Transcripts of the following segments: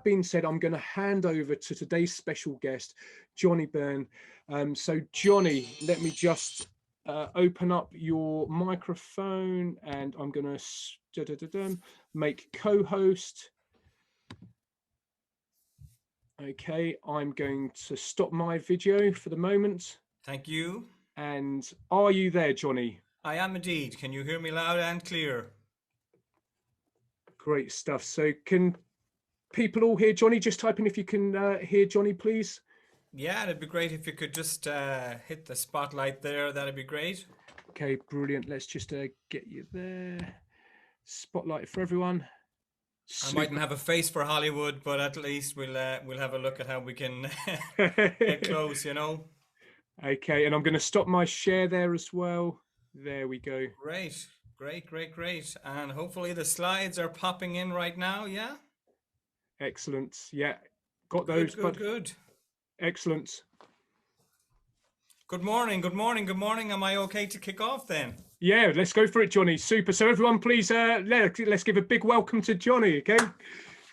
that being said, I'm going to hand over to today's special guest, Johnny Beirne. So Johnny, let me just open up your microphone, and I'm going to make co-host. Okay, I'm going to stop my video for the moment. Thank you. And are you there, Johnny? I am indeed. Can you hear me loud and clear? Great stuff. So can people all hear Johnny? Just type in if you can hear Johnny, please. Yeah, it'd be great if you could just hit the spotlight there. That'd be great. Okay, brilliant. Let's just get you there. Spotlight for everyone. Super. I mightn't have a face for Hollywood, but at least we'll have a look at how we can get close, you know. Okay, and I'm going to stop my share there as well. There we go. Great, great, great, great. And hopefully the slides are popping in right now, yeah? Excellent. Yeah, got those. Good. Excellent. Good morning, good morning, good morning. Am I okay to kick off then? Yeah, let's go for it, Johnny. Super. So everyone, please, let's give a big welcome to Johnny, okay?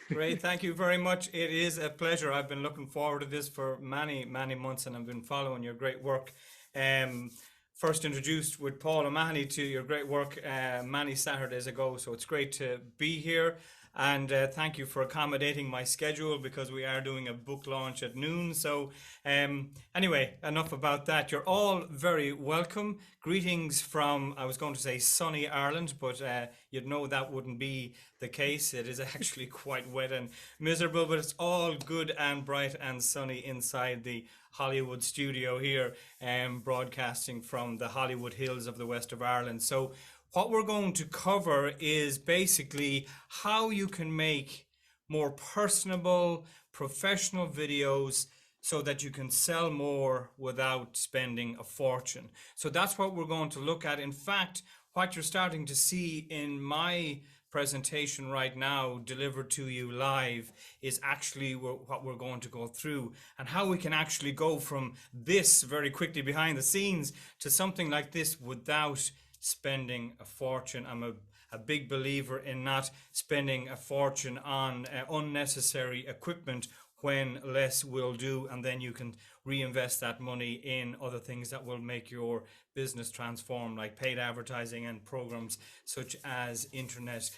Great, thank you very much. It is a pleasure. I've been looking forward to this for many, many months, and I've been following your great work. First introduced with Paul O'Mahony to your great work many Saturdays ago, so it's great to be here. And thank you for accommodating my schedule, because we are doing a book launch at noon. So anyway, enough about that. You're all very welcome. Greetings from, I was going to say sunny Ireland, but you'd know that wouldn't be the case. It is actually quite wet and miserable, but it's all good and bright and sunny inside the Hollywood studio here, broadcasting from the Hollywood Hills of the west of Ireland. So what we're going to cover is basically how you can make more personable, professional videos so that you can sell more without spending a fortune. So that's what we're going to look at. In fact, what you're starting to see in my presentation right now, delivered to you live, is actually what we're going to go through, and how we can actually go from this very quickly behind the scenes to something like this without spending a fortune. I'm a big believer in not spending a fortune on unnecessary equipment when less will do, and then you can reinvest that money in other things that will make your business transform, like paid advertising and programs such as internet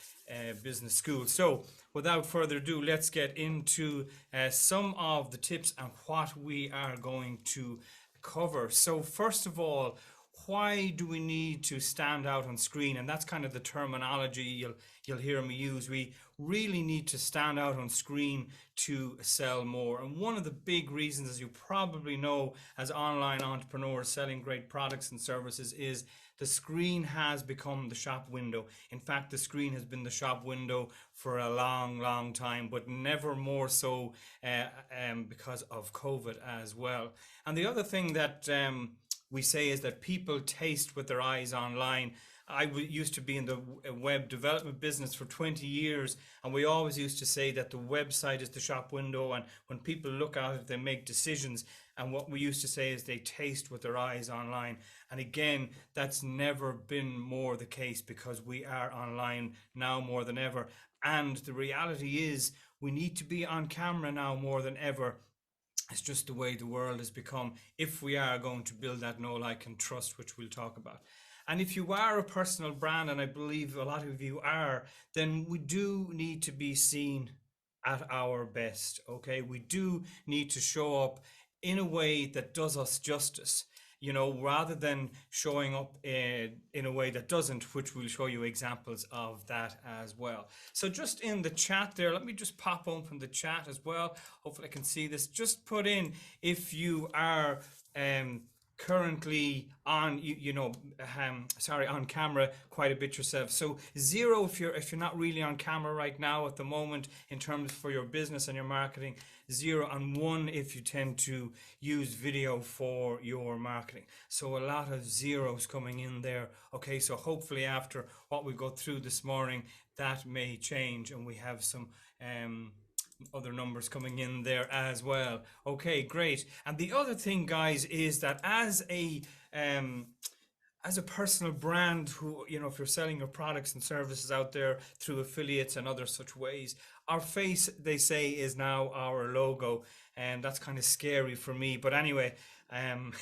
business school. So without further ado, let's get into some of the tips and what we are going to cover. So first of all, why do we need to stand out on screen? And that's kind of the terminology you'll hear me use. We really need to stand out on screen to sell more. And one of the big reasons, as you probably know, as online entrepreneurs selling great products and services, is the screen has become the shop window. In fact, the screen has been the shop window for a long, long time, but never more so because of COVID as well. And the other thing that we say is that people taste with their eyes online. I used to be in the web development business for 20 years, and we always used to say that the website is the shop window, and when people look at it, they make decisions. And what we used to say is they taste with their eyes online. And again, that's never been more the case, because we are online now more than ever. And the reality is we need to be on camera now more than ever. It's just the way the world has become, if we are going to build that know, like, and trust, which we'll talk about. And if you are a personal brand, and I believe a lot of you are, then we do need to be seen at our best, okay? We do need to show up in a way that does us justice, you know, rather than showing up in a way that doesn't, which we'll show you examples of that as well. So just in the chat there, let me just pop open the chat as well. Hopefully I can see this. Just put in if you are currently on on camera quite a bit yourself. So 0 if you're not really on camera right now at the moment in terms for your business and your marketing, 0, and 1 if you tend to use video for your marketing. So a lot of zeros coming in there. Okay, so hopefully after what we go through this morning, that may change and we have some other numbers coming in there as well. Okay, great. And the other thing, guys, is that as a as a personal brand, who, you know, if you're selling your products and services out there through affiliates and other such ways, our face, they say, is now our logo, and that's kind of scary for me. But anyway, um,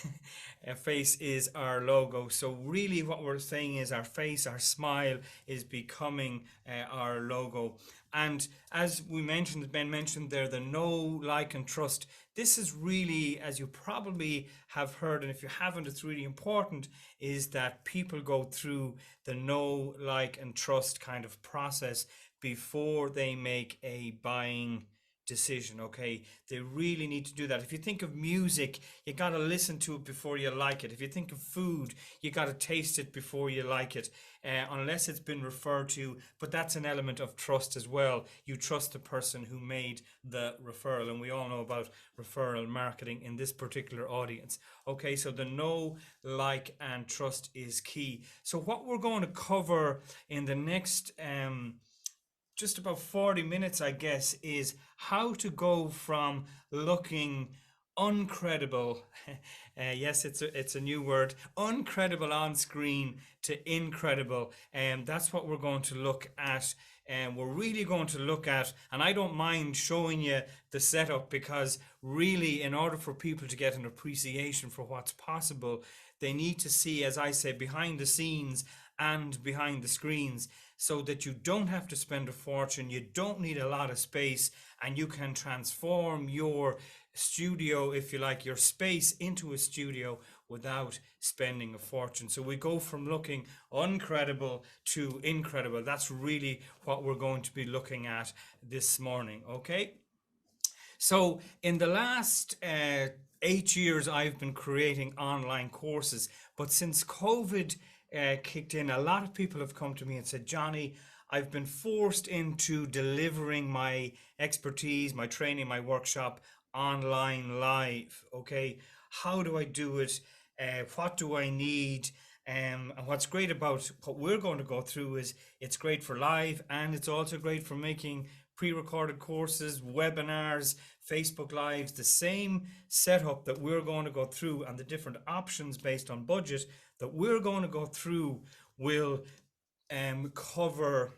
a face is our logo. So really, what we're saying is our face, our smile, is becoming our logo. And as we mentioned, Ben mentioned there, the know, like, and trust. This is really, as you probably have heard, and if you haven't, it's really important, is that people go through the know, like, and trust kind of process before they make a buying decision. Okay, they really need to do that. If you think of music, you got to listen to it before you like it. If you think of food, you got to taste it before you like it, unless it's been referred to. But that's an element of trust as well. You trust the person who made the referral, and we all know about referral marketing in this particular audience. Okay, so the know, like, and trust is key. So what we're going to cover in the next just about 40 minutes, I guess, is how to go from looking uncredible, yes, it's a new word, uncredible on screen to incredible. And that's what we're going to look at. And we're really going to look at, and I don't mind showing you the setup, because really, in order for people to get an appreciation for what's possible, they need to see, as I say, behind the scenes and behind the screens, so that you don't have to spend a fortune, you don't need a lot of space, and you can transform your studio, if you like, your space into a studio without spending a fortune. So we go from looking uncredible to incredible. That's really what we're going to be looking at this morning, okay? So in the last 8 years, I've been creating online courses, but since COVID kicked in, a lot of people have come to me and said, Johnny, I've been forced into delivering my expertise, my training, my workshop online live. Okay, how do I do it? What do I need? And what's great about what we're going to go through is it's great for live, and it's also great for making pre-recorded courses, webinars, Facebook Lives, the same setup that we're going to go through, and the different options based on budget that we're going to go through will cover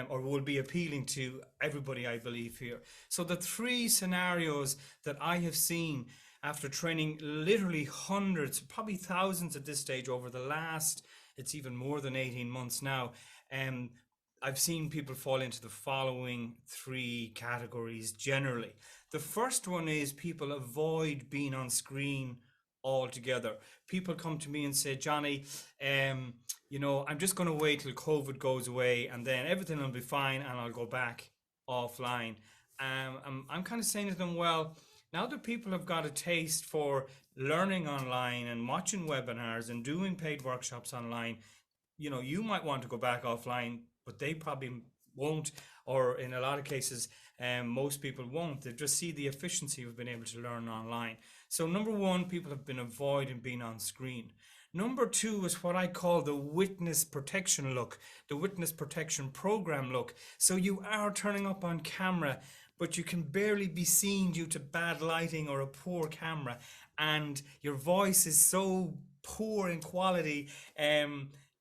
or will be appealing to everybody, I believe, here. So the three scenarios that I have seen after training literally hundreds, probably thousands at this stage over the last, it's even more than 18 months now, I've seen people fall into the following three categories generally. The first one is people avoid being on screen altogether. People come to me and say, Johnny, you know, I'm just going to wait till COVID goes away and then everything will be fine and I'll go back offline. I'm kind of saying to them, well, now that people have got a taste for learning online and watching webinars and doing paid workshops online, you know, you might want to go back offline, but they probably won't, or in a lot of cases, most people won't. They just see the efficiency of being able to learn online. So number one, people have been avoiding being on screen. Number two is what I call the witness protection look, the witness protection program look. So you are turning up on camera, but you can barely be seen due to bad lighting or a poor camera, and your voice is so poor in quality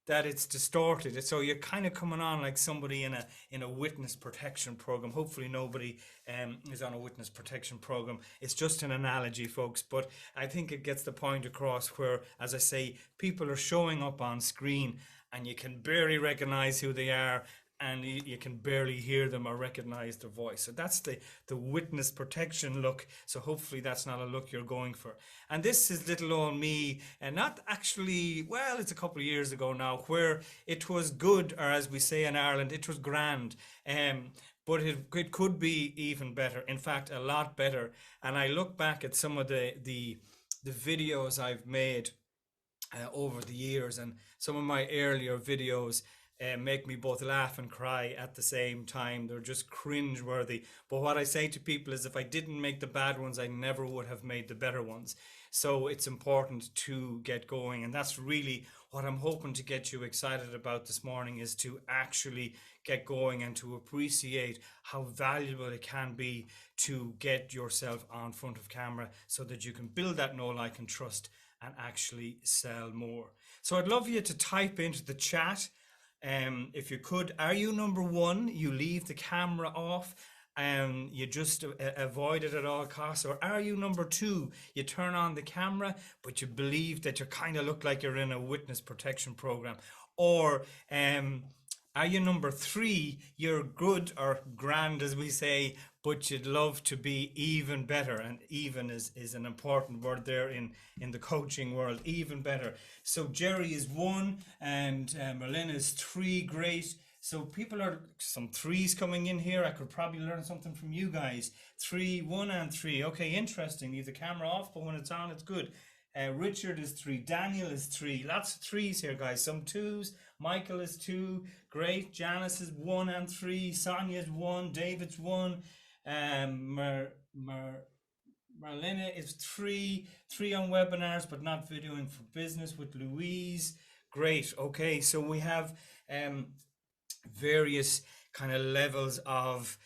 that it's distorted. So you're kind of coming on like somebody in a witness protection program. Hopefully nobody is on a witness protection program. It's just an analogy, folks, but I think it gets the point across where, as I say, people are showing up on screen and you can barely recognize who they are, and you can barely hear them or recognize their voice. So that's the witness protection look. So hopefully that's not a look you're going for. And this is little old me, and not actually, well, it's a couple of years ago now, where it was good, or as we say in Ireland, it was grand. But it could be even better. In fact, a lot better. And I look back at some of the videos I've made over the years, and some of my earlier videos make me both laugh and cry at the same time. They're just cringe-worthy. But what I say to people is, if I didn't make the bad ones, I never would have made the better ones. So it's important to get going, and that's really what I'm hoping to get you excited about this morning, is to actually get going and to appreciate how valuable it can be to get yourself on front of camera, so that you can build that know, like, and trust and actually sell more. So I'd love you to type into the chat, if you could, are you number one, you leave the camera off and you just avoid it at all costs? Or are you number two, you turn on the camera, but you believe that you kind of look like you're in a witness protection program? Or are you number three, you're good or grand, as we say, but you'd love to be even better? And even is an important word there in the coaching world, even better. So Jerry is one, and Merlin is three. Great. So people are, some threes coming in here. I could probably learn something from you guys. 3, 1 and 3. Okay, interesting. Leave the camera off, but when it's on, it's good. Richard is 3. Daniel is 3. Lots of threes here, guys. Some twos. Michael is 2. Great. Janice is 1 and 3. Sonia's 1. David's 1. Marlena is 3 on webinars, but not videoing for business with Louise. Great. Okay, so we have various kind of levels of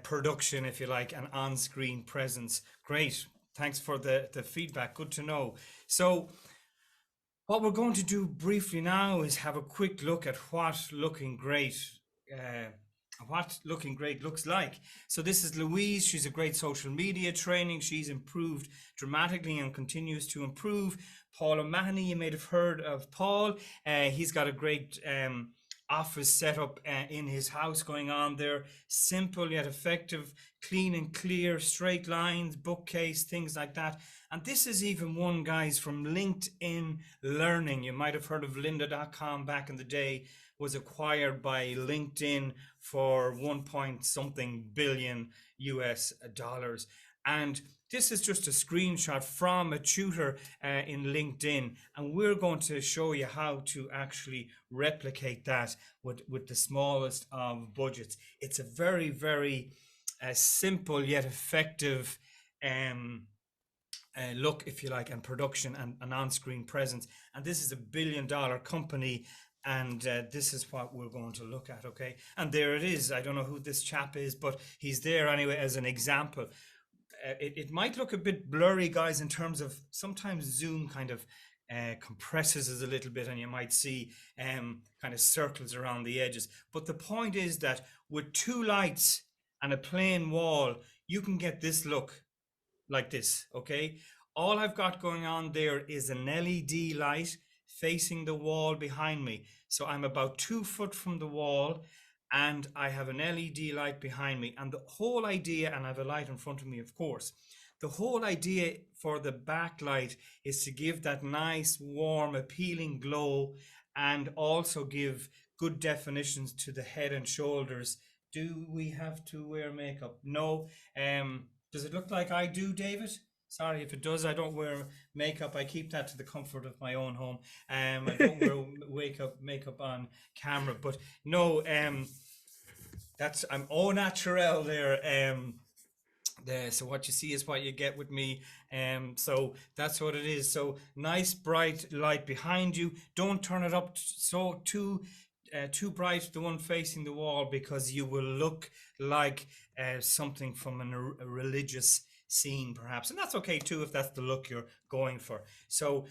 production, if you like, and on-screen presence. Great. Thanks for the feedback. Good to know. So what we're going to do briefly now is have a quick look at what looking great looks like. So this is Louise. She's a great social media training. She's improved dramatically and continues to improve. Paul O'Mahony, you may have heard of Paul. He's got a great office setup in his house going on there. Simple yet effective, clean and clear, straight lines, bookcase, things like that. And this is even one, guys, from LinkedIn Learning. You might have heard of lynda.com back in the day, was acquired by LinkedIn for 1 point something billion US dollars. And this is just a screenshot from a tutor in LinkedIn, and we're going to show you how to actually replicate that with the smallest of budgets. It's a very, very simple yet effective look, if you like, and production and an on-screen presence. And this is a $1 billion company, and this is what we're going to look at, okay? And there it is. I don't know who this chap is, but he's there anyway as an example. It might look a bit blurry, guys, in terms of sometimes Zoom kind of compresses us a little bit, and you might see kind of circles around the edges. But the point is that with 2 lights and a plain wall, you can get this look like this, okay? All I've got going on there is an LED light facing the wall behind me. So I'm about 2 foot from the wall, and I have an LED light behind me. And the whole idea, and I have a light in front of me, of course, the whole idea for the backlight is to give that nice, warm, appealing glow, and also give good definitions to the head and shoulders. Do we have to wear makeup? No. Does it look like I do, David? Sorry if it does. I don't wear makeup. I keep that to the comfort of my own home. I don't wear makeup on camera. But no, I'm au naturel there. So what you see is what you get with me. So that's what it is. So nice bright light behind you. Don't turn it up so too bright, the one facing the wall, because you will look like something from a religious scene perhaps, and that's okay too if that's the look you're going for. So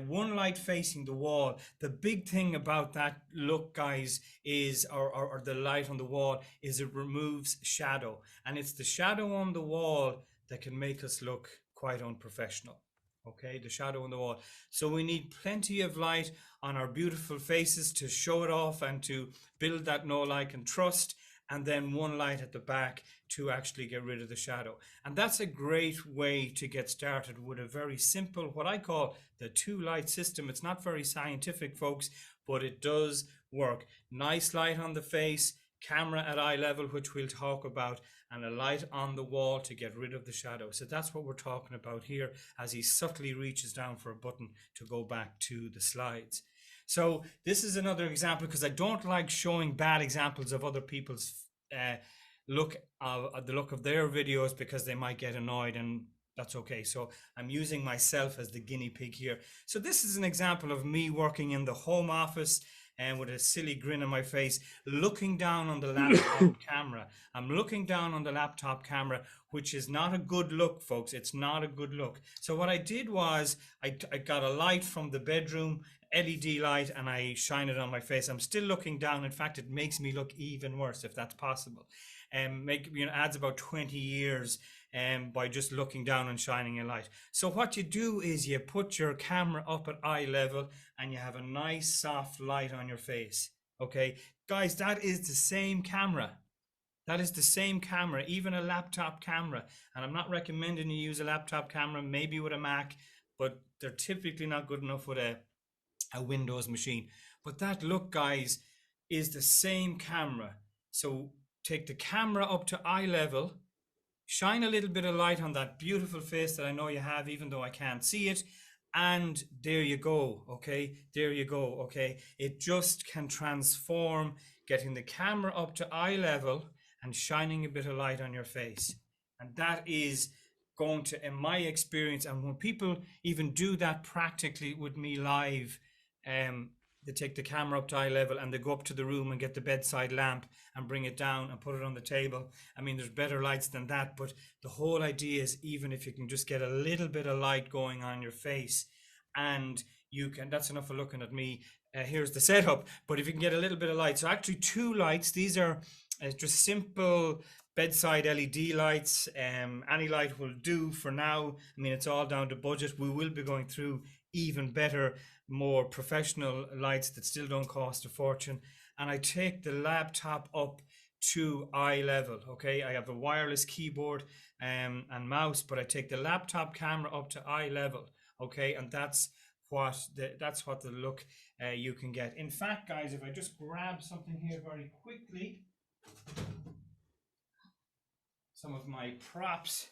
one light facing the wall. The big thing about that look, guys, is or the light on the wall is it removes shadow, and it's the shadow on the wall that can make us look quite unprofessional. Okay, the shadow on the wall. So we need plenty of light on our beautiful faces to show it off and to build that know, like, and trust, and then one light at the back to actually get rid of the shadow. And that's a great way to get started with a very simple, what I call the 2 light system. It's not very scientific, folks, but it does work. Nice light on the face, camera at eye level, which we'll talk about, and a light on the wall to get rid of the shadow. So that's what we're talking about here as he subtly reaches down for a button to go back to the slides. So this is another example, because I don't like showing bad examples of other people's the look of their videos, because they might get annoyed, and that's okay. So I'm using myself as the guinea pig here. So this is an example of me working in the home office. and with a silly grin on my face, looking down on the laptop camera. I'm looking down on the laptop camera, which is not a good look, folks. It's not a good look. So what I did was I got a light from the bedroom, LED light, and I shine it on my face. I'm still looking down. In fact, it makes me look even worse, if that's possible. And adds about 20 years by just looking down and shining a light. So what you do is you put your camera up at eye level and you have a nice soft light on your face. Okay, guys, that is the same camera. That is the same camera, even a laptop camera. And I'm not recommending you use a laptop camera, maybe with a Mac, but they're typically not good enough with a Windows machine. But that look, guys, is the same camera. So take the camera up to eye level, shine a little bit of light on that beautiful face that I know you have, even though I can't see it. And there you go, okay? There you go, okay? It just can transform getting the camera up to eye level and shining a bit of light on your face. And that is going to, in my experience, and when people even do that practically with me live, they take the camera up to eye level and they go up to the room and get the bedside lamp and bring it down and put it on the table. I mean, there's better lights than that, but the whole idea is even if you can just get a little bit of light going on your face, and you can, that's enough for looking at me. Here's the setup, but if you can get a little bit of light, so actually 2 lights, these are just simple bedside LED lights. Any light will do for now. I mean, it's all down to budget. We will be going through even better, more professional lights that still don't cost a fortune. And I take the laptop up to eye level. Okay, I have a wireless keyboard and mouse, but I take the laptop camera up to eye level. Okay, and that's what the look you can get. In fact, guys, if I just grab something here very quickly, some of my props,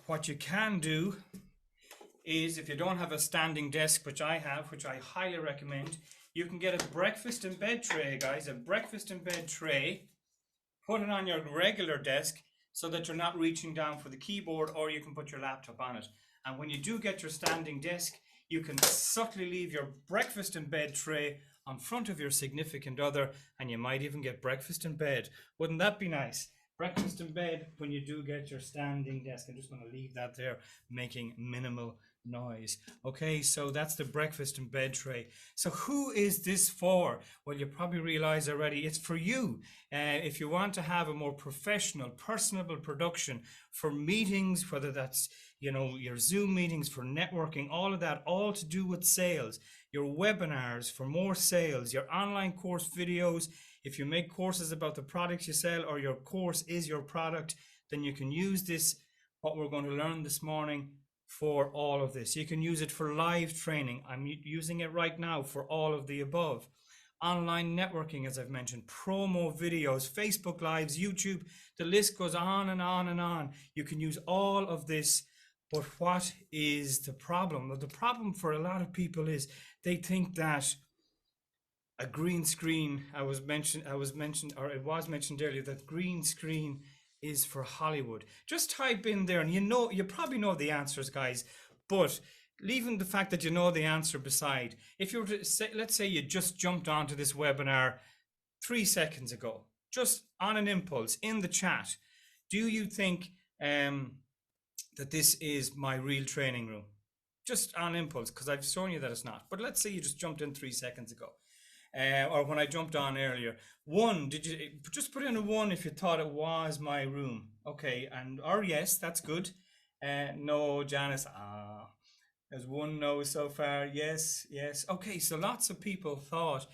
what you can do is, if you don't have a standing desk, which I have, which I highly recommend, you can get a breakfast in bed tray, guys, a breakfast in bed tray, put it on your regular desk so that you're not reaching down for the keyboard, or you can put your laptop on it. And when you do get your standing desk, you can subtly leave your breakfast in bed tray on front of your significant other, and you might even get breakfast in bed. Wouldn't that be nice? Breakfast in bed when you do get your standing desk. I'm just going to leave that there, making minimal noise. Okay, so that's the breakfast in bed tray. So who is this for? Well, you probably realize already it's for you. If you want to have a more professional, personable production for meetings, whether that's, you know, your Zoom meetings, for networking, all of that, all to do with sales, your webinars for more sales, your online course videos. If you make courses about the products you sell, or your course is your product, then you can use this, what we're going to learn this morning, for all of this. You can use it for live training. I'm using it right now for all of the above. Online networking, as I've mentioned, promo videos, Facebook Lives, YouTube, the list goes on and on and on. You can use all of this. But what is the problem? Well, the problem for a lot of people is they think that a green screen, it was mentioned earlier that green screen is for Hollywood. Just type in there, and you probably know the answers, guys, but leaving the fact that you know the answer beside, if you were to say, let's say you just jumped onto this webinar 3 seconds ago, just on an impulse in the chat, do you think that this is my real training room? Just on impulse, because I've shown you that it's not. But let's say you just jumped in 3 seconds ago. Or when I jumped on earlier. 1, did you just put in a 1 if you thought it was my room? Okay, or yes, that's good. No, Janice, there's 1 no so far. Yes. Okay, so lots of people thought,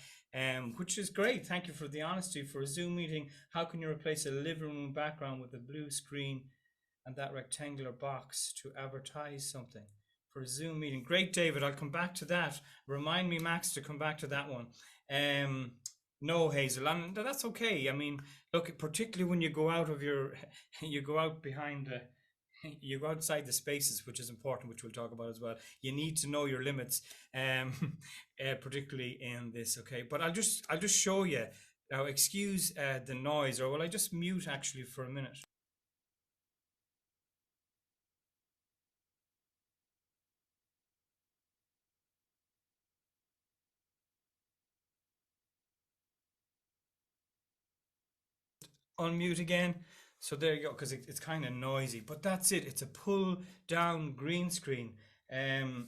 which is great. Thank you for the honesty. For a Zoom meeting, how can you replace a living room background with a blue screen and that rectangular box to advertise something? For a Zoom meeting. Great, David. I'll come back to that. Remind me, Max, to come back to that one. No, Hazel, and that's okay. I mean, look, particularly when you go out of you go out behind you go outside the spaces, which is important, which we'll talk about as well. You need to know your limits, particularly in this. Okay, but I'll just show you now. Excuse the noise, or will I just mute actually for a minute? unmute again. So there you go, because it's kind of noisy, but that's it. It's a pull down green screen. And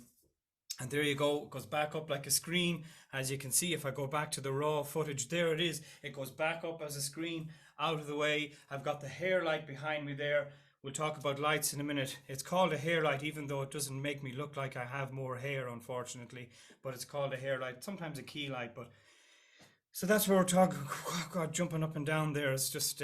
there you go, it goes back up like a screen. As you can see, if I go back to the raw footage, there it is. It goes back up as a screen, out of the way. I've got the hair light behind me there. We'll talk about lights in a minute. It's called a hair light, even though it doesn't make me look like I have more hair, unfortunately. But it's called a hair light, sometimes a key light. But so that's what we're talking. Oh God, jumping up and down there is just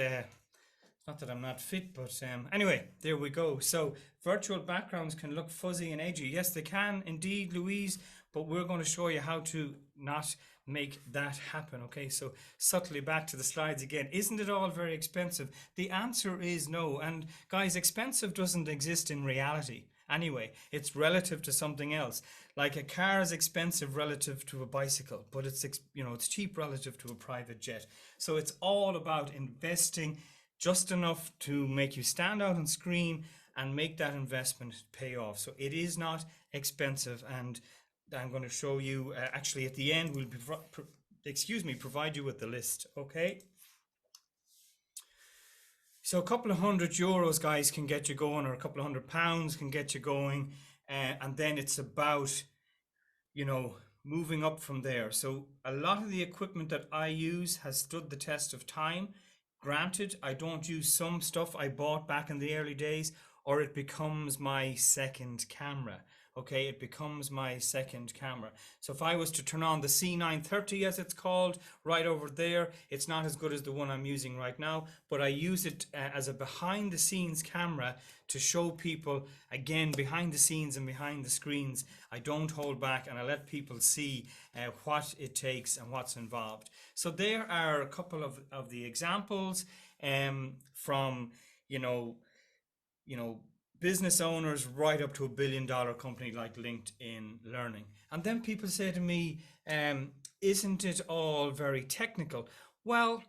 not that I'm not fit, but anyway, there we go. So virtual backgrounds can look fuzzy and edgy. Yes, they can indeed, Louise, but we're going to show you how to not make that happen. Okay, so subtly back to the slides again. Isn't it all very expensive? The answer is no. And guys, expensive doesn't exist in reality. Anyway, it's relative to something else. Like a car is expensive relative to a bicycle, but it's it's cheap relative to a private jet. So it's all about investing just enough to make you stand out on screen and make that investment pay off. So it is not expensive, and I'm going to show you actually at the end. We'll provide you with the list. Okay. So a couple of €100, guys, can get you going, or a couple of £100 can get you going, and then it's about moving up from there. So a lot of the equipment that I use has stood the test of time. Granted, I don't use some stuff I bought back in the early days, or it becomes my second camera. Okay, it becomes my second camera. So if I was to turn on the C930, as it's called, right over there, it's not as good as the one I'm using right now, but I use it as a behind the scenes camera to show people, again, behind the scenes and behind the screens. I don't hold back, and I let people see what it takes and what's involved. So there are a couple of the examples from, business owners right up to $1 billion company like LinkedIn Learning. And then people say to me, isn't it all very technical? Well,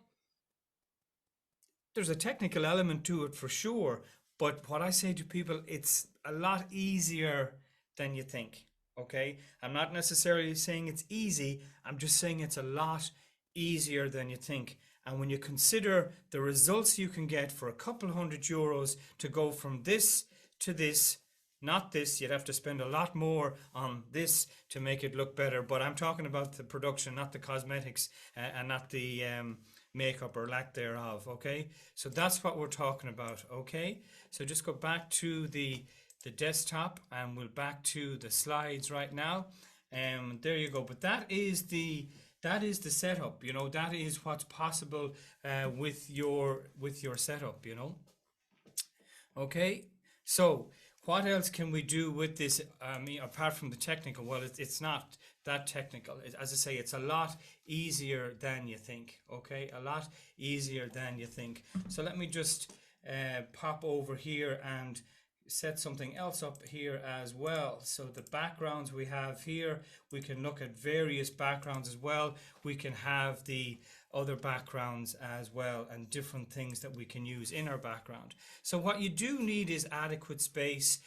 there's a technical element to it for sure. But what I say to people, it's a lot easier than you think. Okay. I'm not necessarily saying it's easy. I'm just saying it's a lot easier than you think. And when you consider the results you can get for a couple €100 to go from this to this, not this, you'd have to spend a lot more on this to make it look better. But I'm talking about the production, not the cosmetics, and not the makeup or lack thereof. Okay, so that's what we're talking about. Okay, so just go back to the desktop, and we'll back to the slides right now. There you go. But that is the setup. That is what's possible with your setup. Okay. So what else can we do with this? Apart from the technical, well, it's not that technical. As I say, it's a lot easier than you think. Okay, a lot easier than you think. So let me just pop over here and set something else up here as well. So the backgrounds we have here, we can look at various backgrounds as well. We can have the other backgrounds as well, and different things that we can use in our background. So what you do need is adequate space,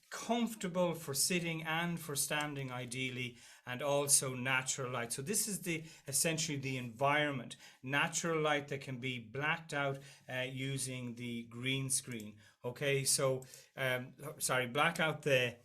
comfortable for sitting and for standing ideally, and also natural light. So this is essentially the environment, natural light that can be blacked out using the green screen. Okay, so black out the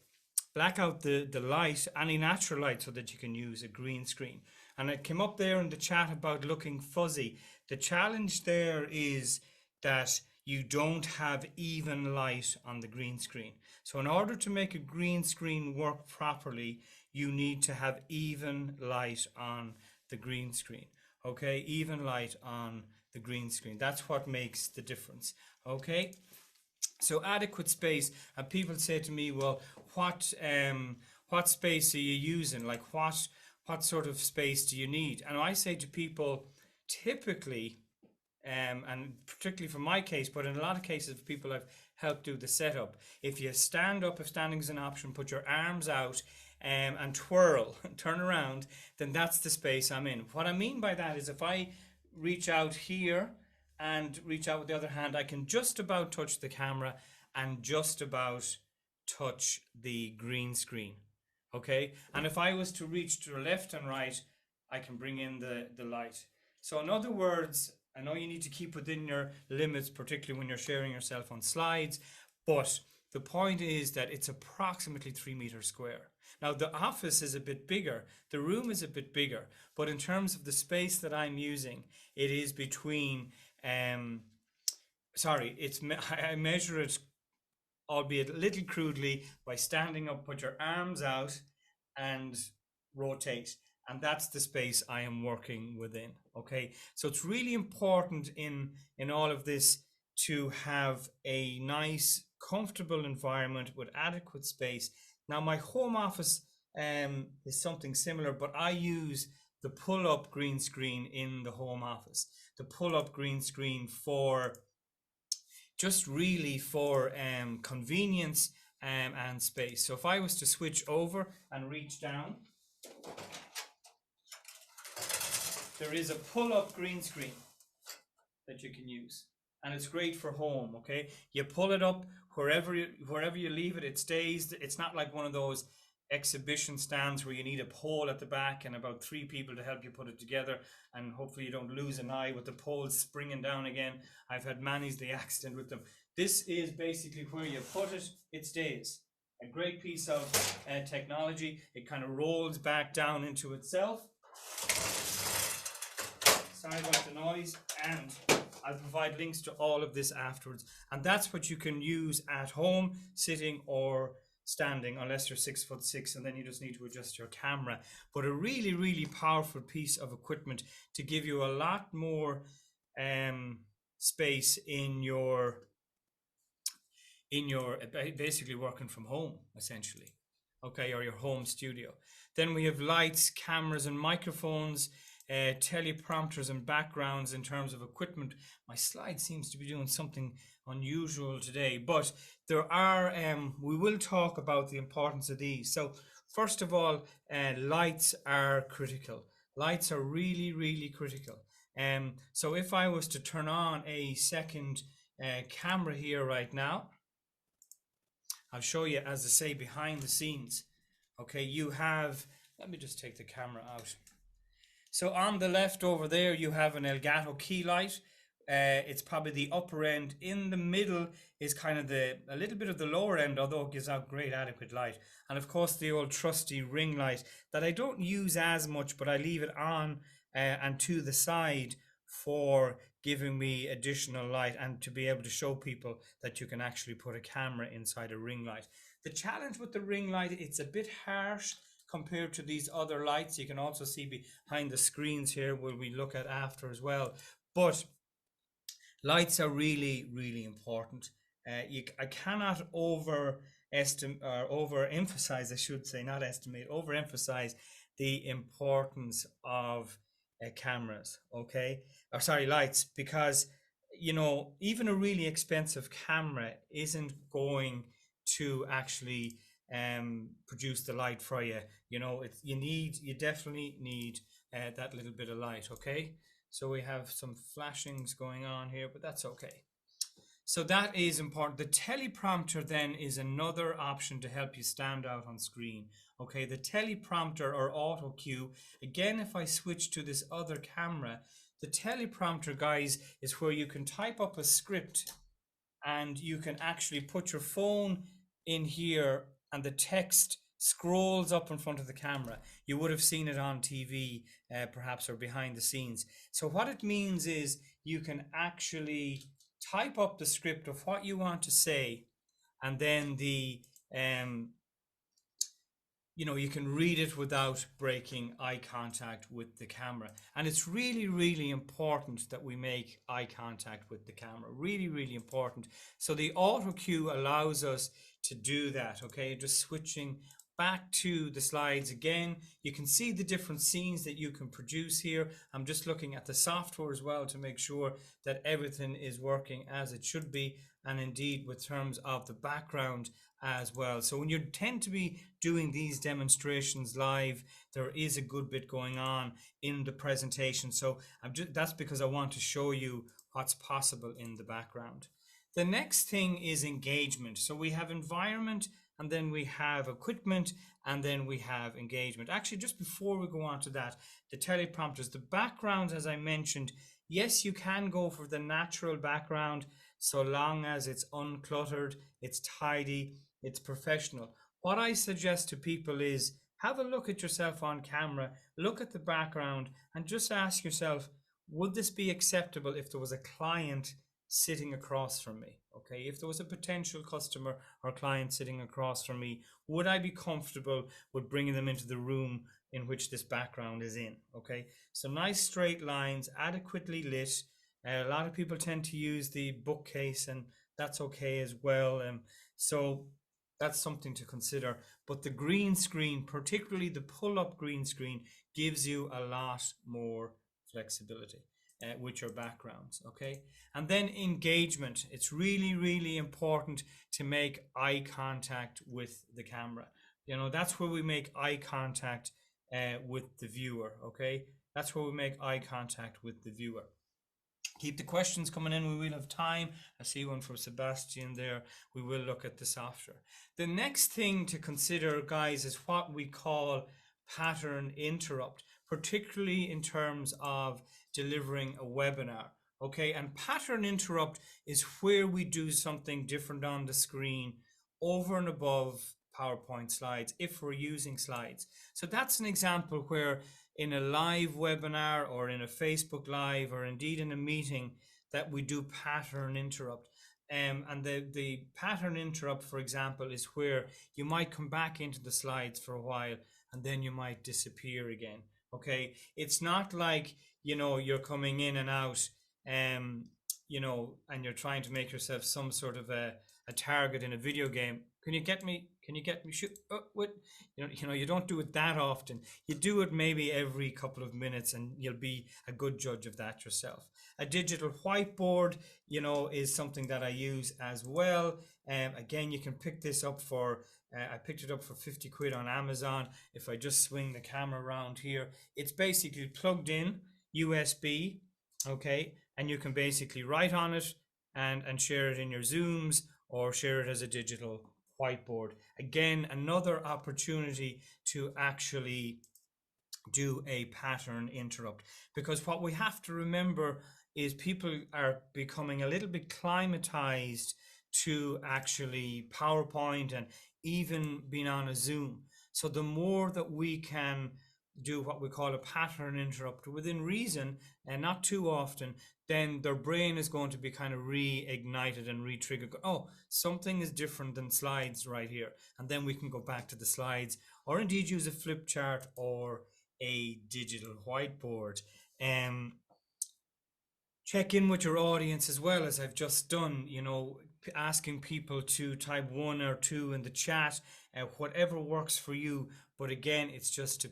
light, any natural light, so that you can use a green screen. And it came up there in the chat about looking fuzzy. The challenge there is that you don't have even light on the green screen. So in order to make a green screen work properly, you need to have even light on the green screen. Okay, even light on the green screen. That's what makes the difference. Okay, so adequate space. And people say to me, well, what space are you using? Like what sort of space do you need? And I say to people, typically, and particularly for my case, but in a lot of cases of people I've helped do the setup, if you stand up, if standing is an option, put your arms out and twirl, turn around, then that's the space I'm in. What I mean by that is if I reach out here and reach out with the other hand, I can just about touch the camera and just about touch the green screen. Okay, and if I was to reach to the left and right, I can bring in the light. So in other words, I know you need to keep within your limits, particularly when you're sharing yourself on slides, but the point is that it's approximately 3 meters square. Now, the office is a bit bigger, the room is a bit bigger, but in terms of the space that I'm using, it is between, I measure it, albeit a little crudely, by standing up, put your arms out and rotate. And that's the space I am working within. Okay, so it's really important in all of this to have a nice, comfortable environment with adequate space. Now, my home office is something similar, but I use the pull-up green screen in the home office. The pull-up green screen for just really for convenience and space. So if I was to switch over and reach down, there is a pull-up green screen that you can use, and it's great for home. Okay, you pull it up wherever you leave it, it stays. It's not like one of those exhibition stands where you need a pole at the back and about 3 people to help you put it together, and hopefully you don't lose an eye with the poles springing down again. I've had many's the accident with them. This is basically where you put it, it stays. A great piece of technology. It kind of rolls back down into itself. Sorry about the noise, and I'll provide links to all of this afterwards. And that's what you can use at home, sitting or standing, unless you're 6'6", and then you just need to adjust your camera. But a really, really powerful piece of equipment to give you a lot more space in your basically working from home, essentially. Okay, or your home studio. Then we have lights, cameras, and microphones. Teleprompters and backgrounds in terms of equipment. My slide seems to be doing something unusual today, but there are, we will talk about the importance of these. So first of all, lights are critical. Lights are really, really critical. So if I was to turn on a second camera here right now, I'll show you, as I say, behind the scenes. Okay, you have, let me just take the camera out. So on the left over there, you have an Elgato key light. It's probably the upper end. In the middle is kind of a little bit of the lower end, although it gives out great adequate light. And of course, the old trusty ring light that I don't use as much, but I leave it on and to the side for giving me additional light and to be able to show people that you can actually put a camera inside a ring light. The challenge with the ring light, it's a bit harsh compared to these other lights. You can also see behind the screens here where we look at after as well. But lights are really, really important. I cannot overemphasize, I should say, not estimate, overemphasize the importance of cameras, okay? Or sorry, lights, because, you know, even a really expensive camera isn't going to actually produce the light for you. You know, you definitely need that little bit of light. Okay, so we have some flashings going on here, but that's okay. So that is important. The teleprompter then is another option to help you stand out on screen. Okay, the teleprompter or Autocue, again, if I switch to this other camera, the teleprompter, guys, is where you can type up a script and you can actually put your phone in here and the text scrolls up in front of the camera. You would have seen it on TV, perhaps, or behind the scenes. So what it means is you can actually type up the script of what you want to say, and then you can read it without breaking eye contact with the camera. And it's really, really important that we make eye contact with the camera. Really, really important. So the Autocue allows us to do that. Okay, just switching back to the slides again. You can see the different scenes that you can produce here. I'm just looking at the software as well to make sure that everything is working as it should be, and indeed with terms of the background as well. So when you tend to be doing these demonstrations live, there is a good bit going on in the presentation. So that's because I want to show you what's possible in the background. The next thing is engagement. So we have environment, and then we have equipment, and then we have engagement. Actually, just before we go on to that, the teleprompters, the backgrounds, as I mentioned, Yes, you can go for the natural background so long as it's uncluttered, it's tidy, it's professional. What I suggest to people is have a look at yourself on camera, look at the background, and just ask yourself, would this be acceptable if there was a client sitting across from me? Okay, if there was a potential customer or client sitting across from me, would I be comfortable with bringing them into the room in which this background is in? Okay, so nice straight lines, adequately lit. A lot of people tend to use the bookcase, and that's okay as well. So that's something to consider. But the green screen, particularly the pull-up green screen, gives you a lot more flexibility with your backgrounds. Okay, and then engagement. It's really, really important to make eye contact with the camera. You know, that's where we make eye contact with the viewer. Okay, that's where we make eye contact with the viewer. Keep the questions coming in. We will have time. I see one from Sebastian there. We will look at this after. The next thing to consider, guys, is what we call pattern interrupt, particularly in terms of delivering a webinar. Okay, and pattern interrupt is where we do something different on the screen over and above PowerPoint slides if we're using slides. So that's an example where in a live webinar or in a Facebook Live or indeed in a meeting that we do pattern interrupt. And the pattern interrupt, for example, is where you might come back into the slides for a while and then you might disappear again. Okay, it's not like, you know, you're coming in and out, you know, and you're trying to make yourself some sort of a target in a video game. Can you get me? Can you get me? Shoot! Oh, what? You know, you don't do it that often. You do it maybe every couple of minutes, and you'll be a good judge of that yourself. A digital whiteboard, you know, is something that I use as well. Again, you can pick this up for. I picked it up for 50 quid on Amazon. If I just swing the camera around here, it's basically plugged in USB. Okay, and you can basically write on it and share it in your Zooms or share it as a digital whiteboard. Again, another opportunity to actually do a pattern interrupt, because what we have to remember is people are becoming a little bit climatized to actually PowerPoint and even being on a Zoom. So the more that we can do what we call a pattern interrupt within reason and not too often, then their brain is going to be kind of reignited and re-triggered. Oh, something is different than slides right here. And then we can go back to the slides or indeed use a flip chart or a digital whiteboard. Check in with your audience as well, as I've just done, you know, asking people to type 1 or 2 in the chat, whatever works for you. But again, it's just to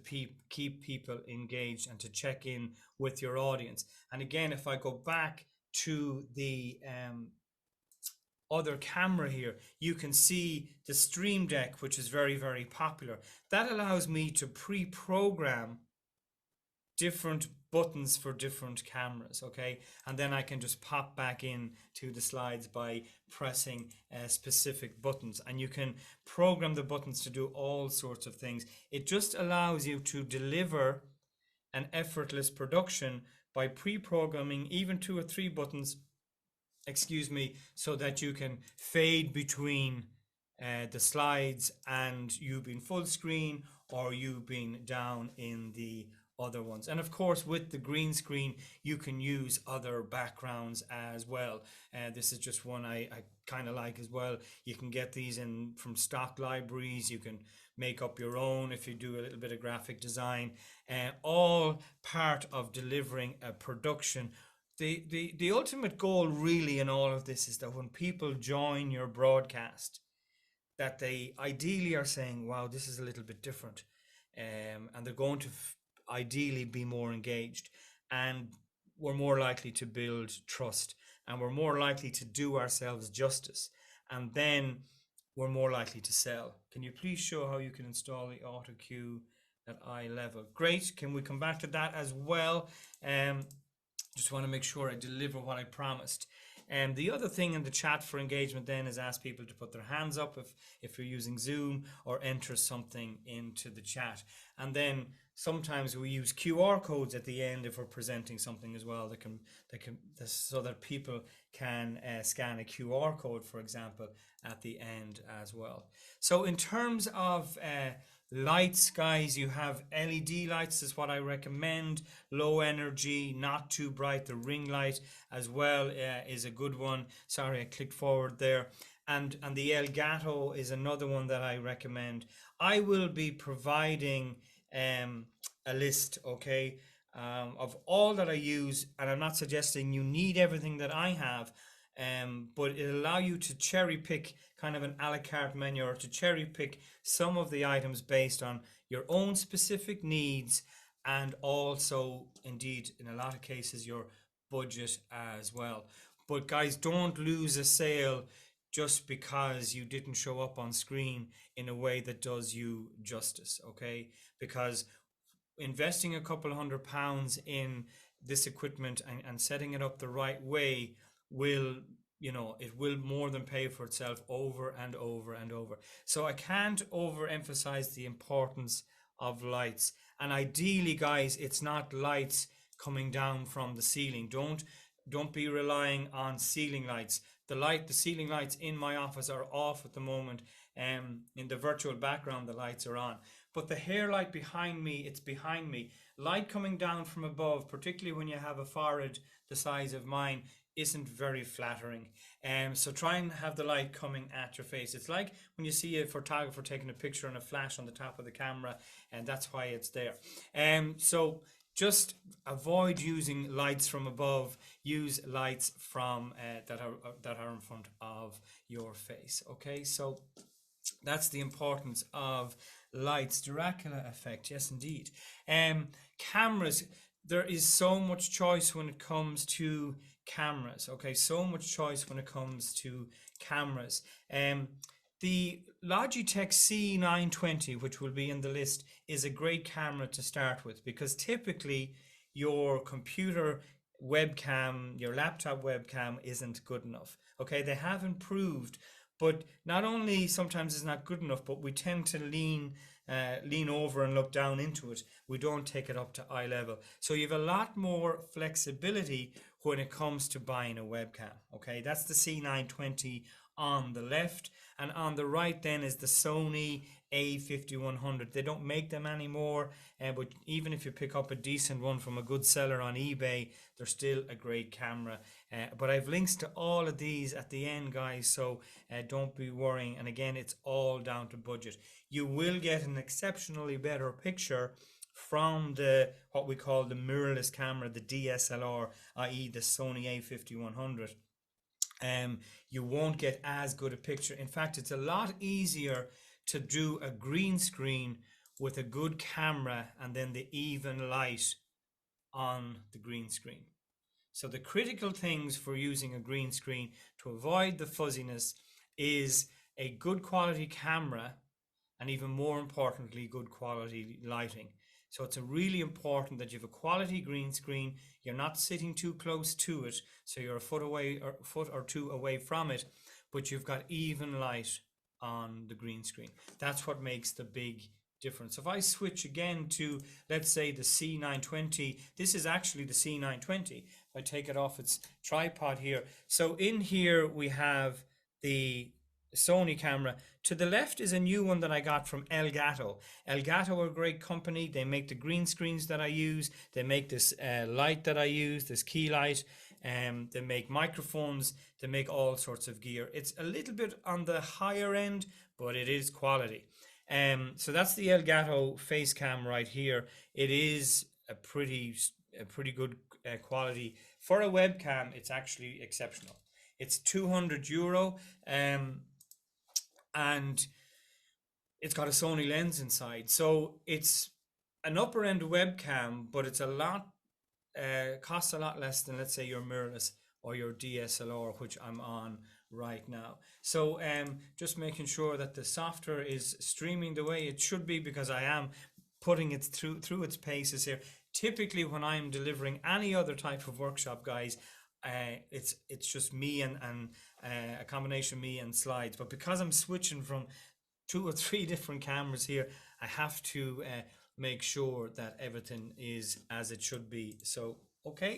keep people engaged and to check in with your audience. And again, if I go back to the other camera here, you can see the Stream Deck, which is very, very popular. That allows me to pre-program different buttons for different cameras. Okay, and then I can just pop back in to the slides by pressing specific buttons, and you can program the buttons to do all sorts of things. It just allows you to deliver an effortless production by pre-programming even 2 or 3 buttons, excuse me, so that you can fade between the slides and you being full screen or you being down in the other ones. And of course, with the green screen, you can use other backgrounds as well. This is just one I kind of like as well. You can get these in from stock libraries. You can make up your own if you do a little bit of graphic design. All part of delivering a production. The ultimate goal really in all of this is that when people join your broadcast, that they ideally are saying, wow, this is a little bit different. And they're going to ideally be more engaged, and we're more likely to build trust, and we're more likely to do ourselves justice, and then we're more likely to sell. Can you please show how you can install the Autocue at eye level? Great. Can we come back to that as well? Just want to make sure I deliver what I promised. And the other thing in the chat for engagement then is ask people to put their hands up if you're using Zoom, or enter something into the chat. And then sometimes we use QR codes at the end if we're presenting something as well, so that people can scan a QR code, for example, at the end as well. So in terms of lights, guys, you have LED lights is what I recommend. Low energy, not too bright. The ring light as well is a good one. Sorry, I clicked forward there. And the Elgato is another one that I recommend. I will be providing a list, okay, of all that I use, and I'm not suggesting you need everything that I have, but it'll allow you to cherry pick kind of an a la carte menu, or to cherry pick some of the items based on your own specific needs, and also indeed in a lot of cases your budget as well. But guys, don't lose a sale just because you didn't show up on screen in a way that does you justice, okay? Because investing a couple £100 in this equipment and setting it up the right way will, it will more than pay for itself over and over and over. So I can't overemphasize the importance of lights. And ideally, guys, it's not lights coming down from the ceiling. Don't be relying on ceiling lights. The ceiling lights in my office are off at the moment. In the virtual background, the lights are on. But the hair light behind me, it's behind me. Light coming down from above, particularly when you have a forehead the size of mine, isn't very flattering. So try and have the light coming at your face. It's like when you see a photographer taking a picture and a flash on the top of the camera, and that's why it's there. So just avoid using lights from above. Use lights from that are in front of your face. Okay, so that's the importance of lights. Dracula effect, yes indeed. Cameras, there is so much choice when it comes to cameras. Okay, so much choice when it comes to cameras. The Logitech C920, which will be in the list, is a great camera to start with, because typically your computer webcam, your laptop webcam isn't good enough. Okay, they have improved, but not only sometimes it's not good enough, but we tend to lean over and look down into it. We don't take it up to eye level. So you have a lot more flexibility when it comes to buying a webcam. Okay, that's the C920 on the left, and on the right then is the Sony A5100. They don't make them anymore, but even if you pick up a decent one from a good seller on eBay, they're still a great camera. But I've links to all of these at the end, guys, so don't be worrying. And again, it's all down to budget. You will get an exceptionally better picture from what we call the mirrorless camera, the DSLR, i.e. the Sony A5100. You won't get as good a picture. In fact, it's a lot easier to do a green screen with a good camera and then the even light on the green screen. So the critical things for using a green screen to avoid the fuzziness is a good quality camera, and even more importantly, good quality lighting. So it's really important that you have a quality green screen. You're not sitting too close to it, so you're a foot or two away from it, but you've got even light on the green screen. That's what makes the big difference. If I switch again to, let's say, the C920, this is actually the C920. If I take it off its tripod here. So in here we have the Sony camera. To the left is a new one that I got from Elgato. Elgato are a great company. They make the green screens that I use. They make this light that I use, this key light. They make microphones. They make all sorts of gear. It's a little bit on the higher end, but it is quality. So that's the Elgato Face Cam right here. It is a pretty good quality. For a webcam, it's actually exceptional. It's €200, and it's got a Sony lens inside. So it's an upper end webcam, but it's costs a lot less than, let's say, your mirrorless or your DSLR, which I'm on right now. So just making sure that the software is streaming the way it should be, because I am putting it through its paces here. Typically when I'm delivering any other type of workshop, guys, it's just me and a combination of me and slides. But because I'm switching from 2 or 3 different cameras here, I have to make sure that everything is as it should be. So, okay.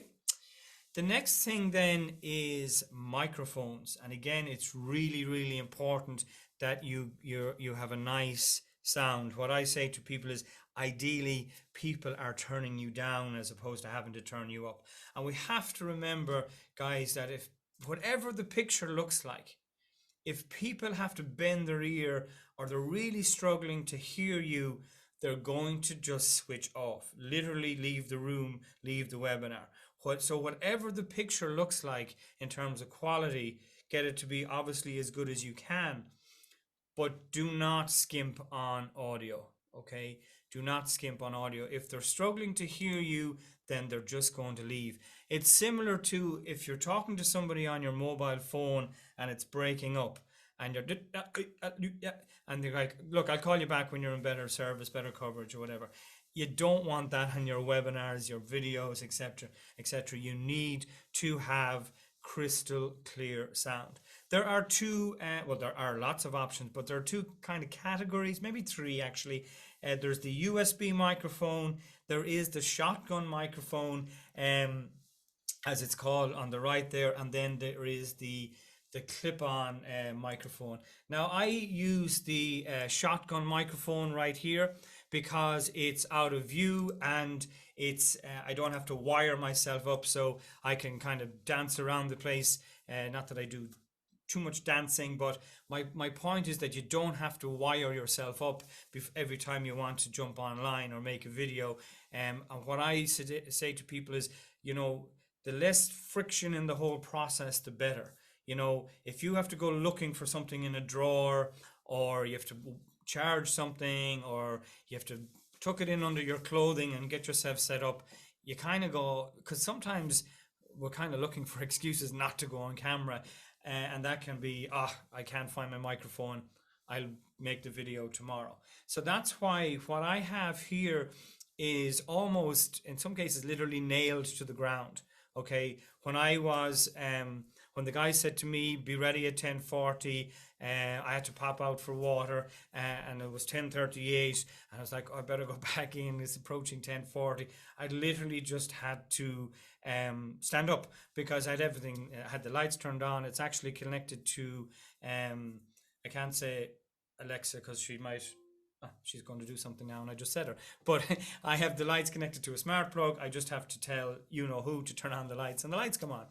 The next thing then is microphones, and again, it's really, really important that you have a nice sound. What I say to people is, ideally, people are turning you down as opposed to having to turn you up. And we have to remember, guys, that if whatever the picture looks like, if people have to bend their ear or they're really struggling to hear you, they're going to just switch off, literally leave the room, leave the webinar. So whatever the picture looks like in terms of quality, get it to be obviously as good as you can, but do not skimp on audio. Okay, do not skimp on audio. If they're struggling to hear you, then they're just going to leave. It's similar to if you're talking to somebody on your mobile phone and it's breaking up, and you're and they're like, look, I'll call you back when you're in better service, better coverage, or whatever. You don't want that on your webinars, your videos, etc., etc. You need to have crystal clear sound. There are two, well, there are lots of options, but there are two kind of categories, maybe three actually. There's the USB microphone, there is the shotgun microphone, as it's called on the right there, and then there is the clip-on microphone. Now I use the shotgun microphone right here because it's out of view and it's I don't have to wire myself up, so I can kind of dance around the place. Not that I do too much dancing, but my point is that you don't have to wire yourself up every time you want to jump online or make a video. And what I say to people is, the less friction in the whole process, the better. If you have to go looking for something in a drawer, or you have to charge something, or you have to tuck it in under your clothing and get yourself set up, you kind of go, because sometimes we're kind of looking for excuses not to go on camera, and that can be, I can't find my microphone, I'll make the video tomorrow. So that's why what I have here is almost, in some cases, literally nailed to the ground. Okay, when I was when the guy said to me, be ready at 10:40, I had to pop out for water, and it was 10:38, and I was like, I better go back in, it's approaching 10:40. I literally just had to stand up because I had everything, I had the lights turned on. It's actually connected to, I can't say Alexa because she might, she's going to do something now and I just said her, but I have the lights connected to a smart plug. I just have to tell who to turn on the lights and the lights come on.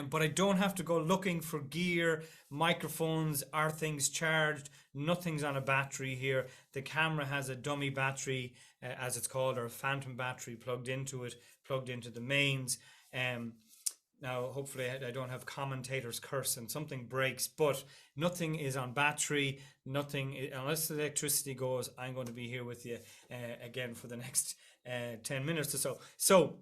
But I don't have to go looking for gear, microphones, are things charged, nothing's on a battery here. The camera has a dummy battery, as it's called, or a phantom battery plugged into it, plugged into the mains. Now, hopefully I don't have commentators curse and something breaks, but nothing is on battery, nothing, unless the electricity goes, I'm going to be here with you again for the next 10 minutes or so. So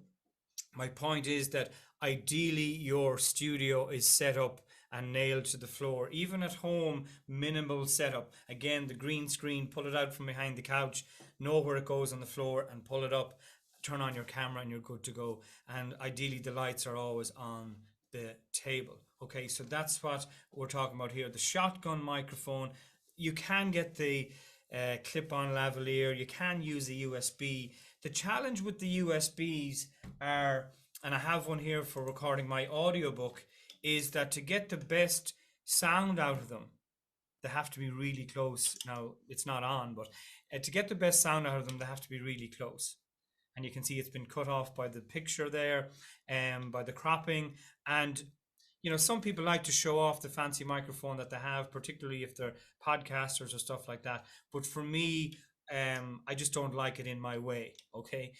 my point is that ideally your studio is set up and nailed to the floor. Even at home, minimal setup. Again, the green screen, pull it out from behind the couch, know where it goes on the floor and pull it up. Turn on your camera and you're good to go. And ideally the lights are always on the table. Okay, so that's what we're talking about here. The shotgun microphone, you can get the clip-on lavalier, you can use a USB. The challenge with the USBs are, and I have one here for recording my audiobook, is that to get the best sound out of them, they have to be really close. Now, it's not on, but to get the best sound out of them, they have to be really close. And you can see it's been cut off by the picture there, by the cropping. And some people like to show off the fancy microphone that they have, particularly if they're podcasters or stuff like that. But for me, I just don't like it in my way. Okay,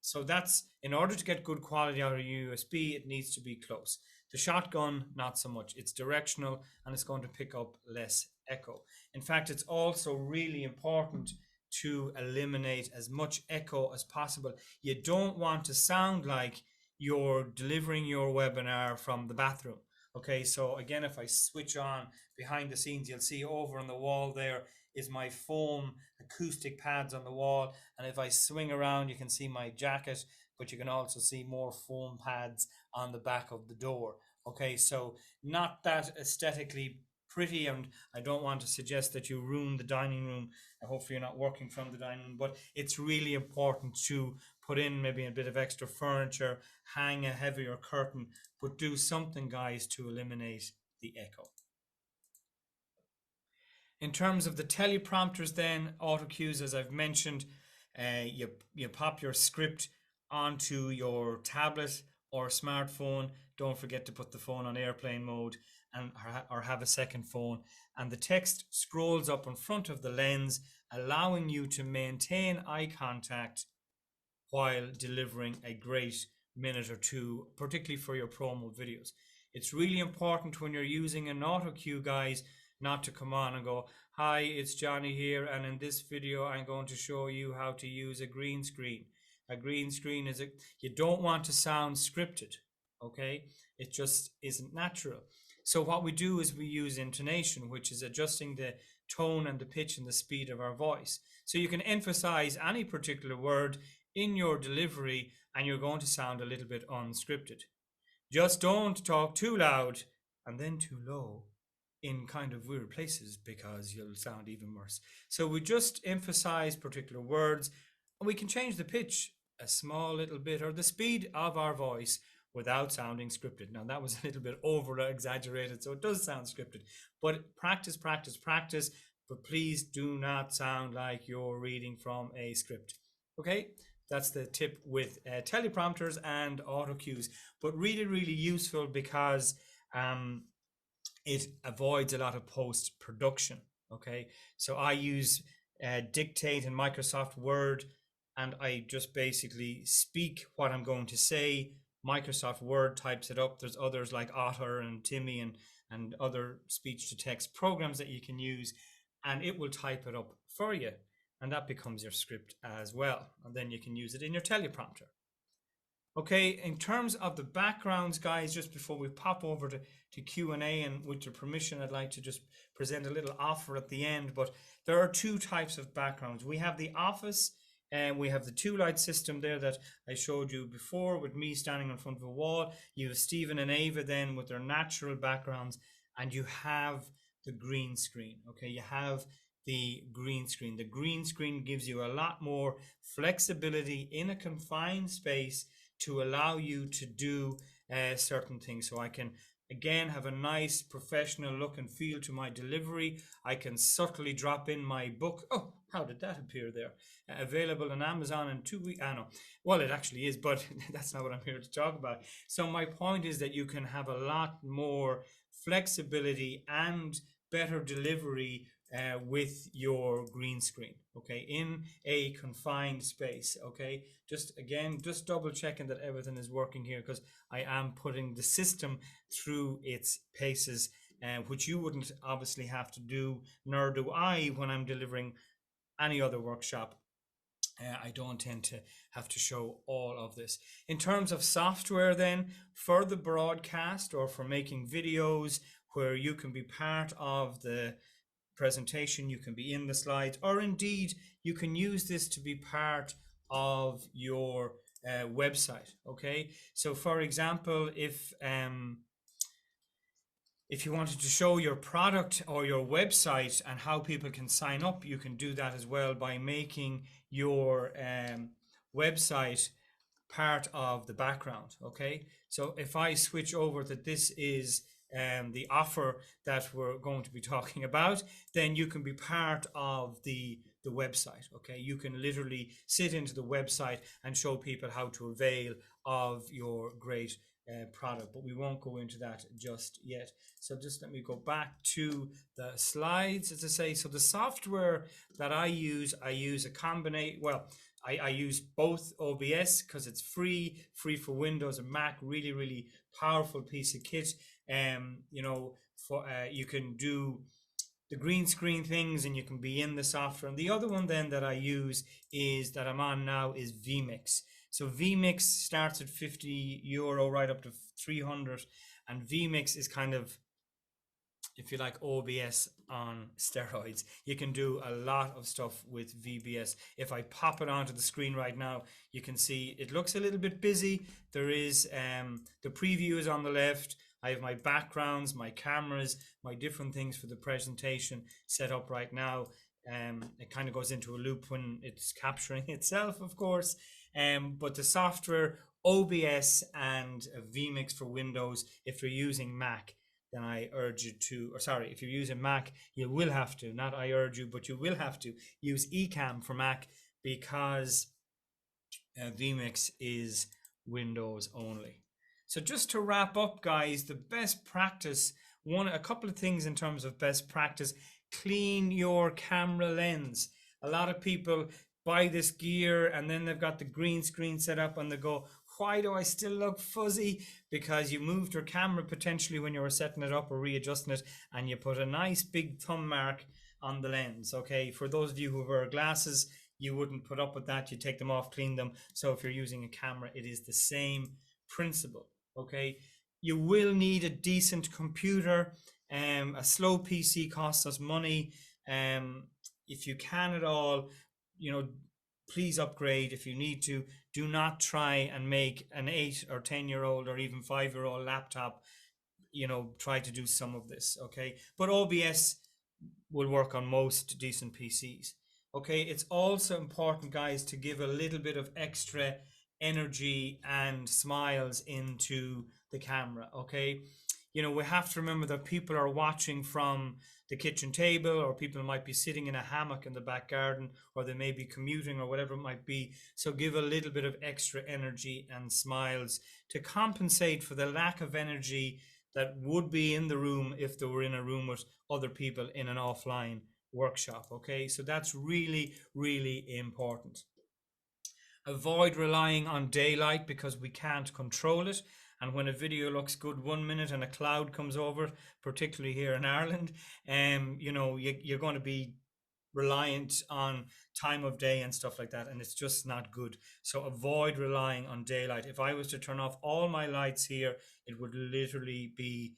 so that's, in order to get good quality out of USB, it needs to be close. The shotgun, not so much. It's directional and it's going to pick up less echo. In fact, it's also really important to eliminate as much echo as possible. You don't want to sound like you're delivering your webinar from the bathroom. Okay, so again, if I switch on behind the scenes, you'll see over on the wall there is my foam acoustic pads on the wall. And if I swing around, you can see my jacket, but you can also see more foam pads on the back of the door. Okay, so not that aesthetically pretty, and I don't want to suggest that you ruin the dining room. Hopefully you're not working from the dining room, but it's really important to put in maybe a bit of extra furniture, hang a heavier curtain, but do something, guys, to eliminate the echo. In terms of the teleprompters then, autocues, as I've mentioned, you pop your script onto your tablet or smartphone. Don't forget to put the phone on airplane mode and or have a second phone. And the text scrolls up in front of the lens, allowing you to maintain eye contact while delivering a great minute or two, particularly for your promo videos. It's really important when you're using an autocue, guys, not to come on and go, hi, it's Johnny here, and in this video I'm going to show you how to use a green screen. A green screen is you don't want to sound scripted, okay? It just isn't natural. So what we do is we use intonation, which is adjusting the tone and the pitch and the speed of our voice. So you can emphasize any particular word in your delivery and you're going to sound a little bit unscripted. Just don't talk too loud and then too low in kind of weird places, because you'll sound even worse. So we just emphasize particular words, and we can change the pitch a small little bit or the speed of our voice without sounding scripted. Now that was a little bit over exaggerated, so it does sound scripted, but practice, practice, practice, but please do not sound like you're reading from a script. Okay, that's the tip with teleprompters and autocues, but really, really useful because it avoids a lot of post-production. Okay, so I use Dictate in Microsoft Word, and I just basically speak what I'm going to say. Microsoft Word types it up. There's others like Otter and Timmy and other speech-to-text programs that you can use, and it will type it up for you, and that becomes your script as well, and then you can use it in your teleprompter. Okay, in terms of the backgrounds, guys, just before we pop over to Q&A, and with your permission, I'd like to just present a little offer at the end, but there are two types of backgrounds. We have the office, and we have the two-light system there that I showed you before with me standing in front of a wall. You have Stephen and Ava then with their natural backgrounds, and you have the green screen, okay? You have the green screen. The green screen gives you a lot more flexibility in a confined space to allow you to do certain things. So I can, again, have a nice professional look and feel to my delivery. I can subtly drop in my book. Oh, how did that appear there? Available on Amazon in 2 weeks. I know. Well, it actually is, but that's not what I'm here to talk about. So my point is that you can have a lot more flexibility and better delivery with your green screen, okay, in a confined space. Okay, just double checking that everything is working here, because I am putting the system through its paces, which you wouldn't obviously have to do, nor do I when I'm delivering any other workshop. I don't tend to have to show all of this. In terms of software then, for the broadcast or for making videos where you can be part of the presentation, you can be in the slides, or indeed you can use this to be part of your website. Okay, so for example, if you wanted to show your product or your website and how people can sign up, you can do that as well by making your website part of the background. Okay, so if I switch over that this is the offer that we're going to be talking about, then you can be part of the website. Okay, you can literally sit into the website and show people how to avail of your great product, but we won't go into that just yet. So just let me go back to the slides. As I say, so the software that I use a combination. Well, I use both OBS because it's free for Windows and Mac. Really, really powerful piece of kit. You know, for you can do the green screen things and you can be in the software. And the other one then that I use is that I'm on now is Vmix. So Vmix starts at €50 right up to 300, and Vmix is kind of, if you like, OBS on steroids. You can do a lot of stuff with VBS. If I pop it onto the screen right now, you can see it looks a little bit busy. There is the preview is on the left. I have my backgrounds, my cameras, my different things for the presentation set up right now. It kind of goes into a loop when it's capturing itself, of course. But the software, OBS and Vmix for Windows, if you're using Mac, then I urge you to, or sorry, if you're using Mac, you will have to, not I urge you, but you will have to use eCam for Mac, because Vmix is Windows only. So just to wrap up, guys, the best practice, a couple of things in terms of best practice: clean your camera lens. A lot of people buy this gear and then they've got the green screen set up and they go, why do I still look fuzzy? Because you moved your camera potentially when you were setting it up or readjusting it, and you put a nice big thumb mark on the lens. Okay, for those of you who wear glasses, you wouldn't put up with that. You take them off, clean them. So if you're using a camera, it is the same principle. Okay, you will need a decent computer. A slow PC costs us money. If you can at all, please upgrade if you need to. Do not try and make an 8 or 10-year-old or even 5-year-old laptop, try to do some of this. Okay, but OBS will work on most decent PCs. Okay, it's also important, guys, to give a little bit of extra energy and smiles into the camera. Okay, we have to remember that people are watching from the kitchen table, or people might be sitting in a hammock in the back garden, or they may be commuting or whatever it might be. So give a little bit of extra energy and smiles to compensate for the lack of energy that would be in the room if they were in a room with other people in an offline workshop. Okay, so that's really, really important. Avoid relying on daylight, because we can't control it. And when a video looks good 1 minute and a cloud comes over, particularly here in Ireland, you're going to be reliant on time of day and stuff like that, and it's just not good. So avoid relying on daylight. If I was to turn off all my lights here, it would literally be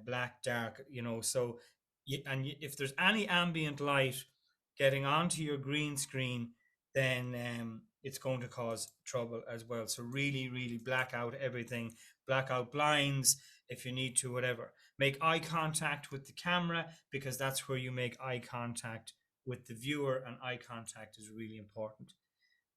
black dark. So if there's any ambient light getting onto your green screen, then it's going to cause trouble as well. So really, really black out everything, black out blinds if you need to, whatever. Make eye contact with the camera, because that's where you make eye contact with the viewer, and eye contact is really important.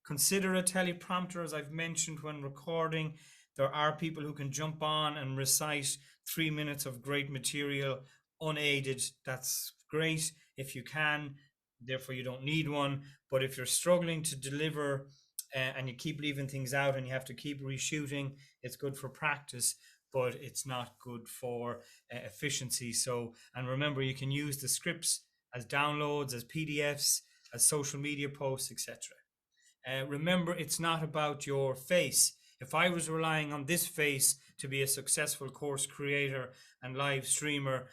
Consider a teleprompter, as I've mentioned, when recording. There are people who can jump on and recite 3 minutes of great material unaided. That's great if you can, therefore you don't need one. But if you're struggling to deliver and you keep leaving things out and you have to keep reshooting, it's good for practice, but it's not good for efficiency. So, and remember, you can use the scripts as downloads, as PDFs, as social media posts, etc. Remember, it's not about your face. If I was relying on this face to be a successful course creator and live streamer,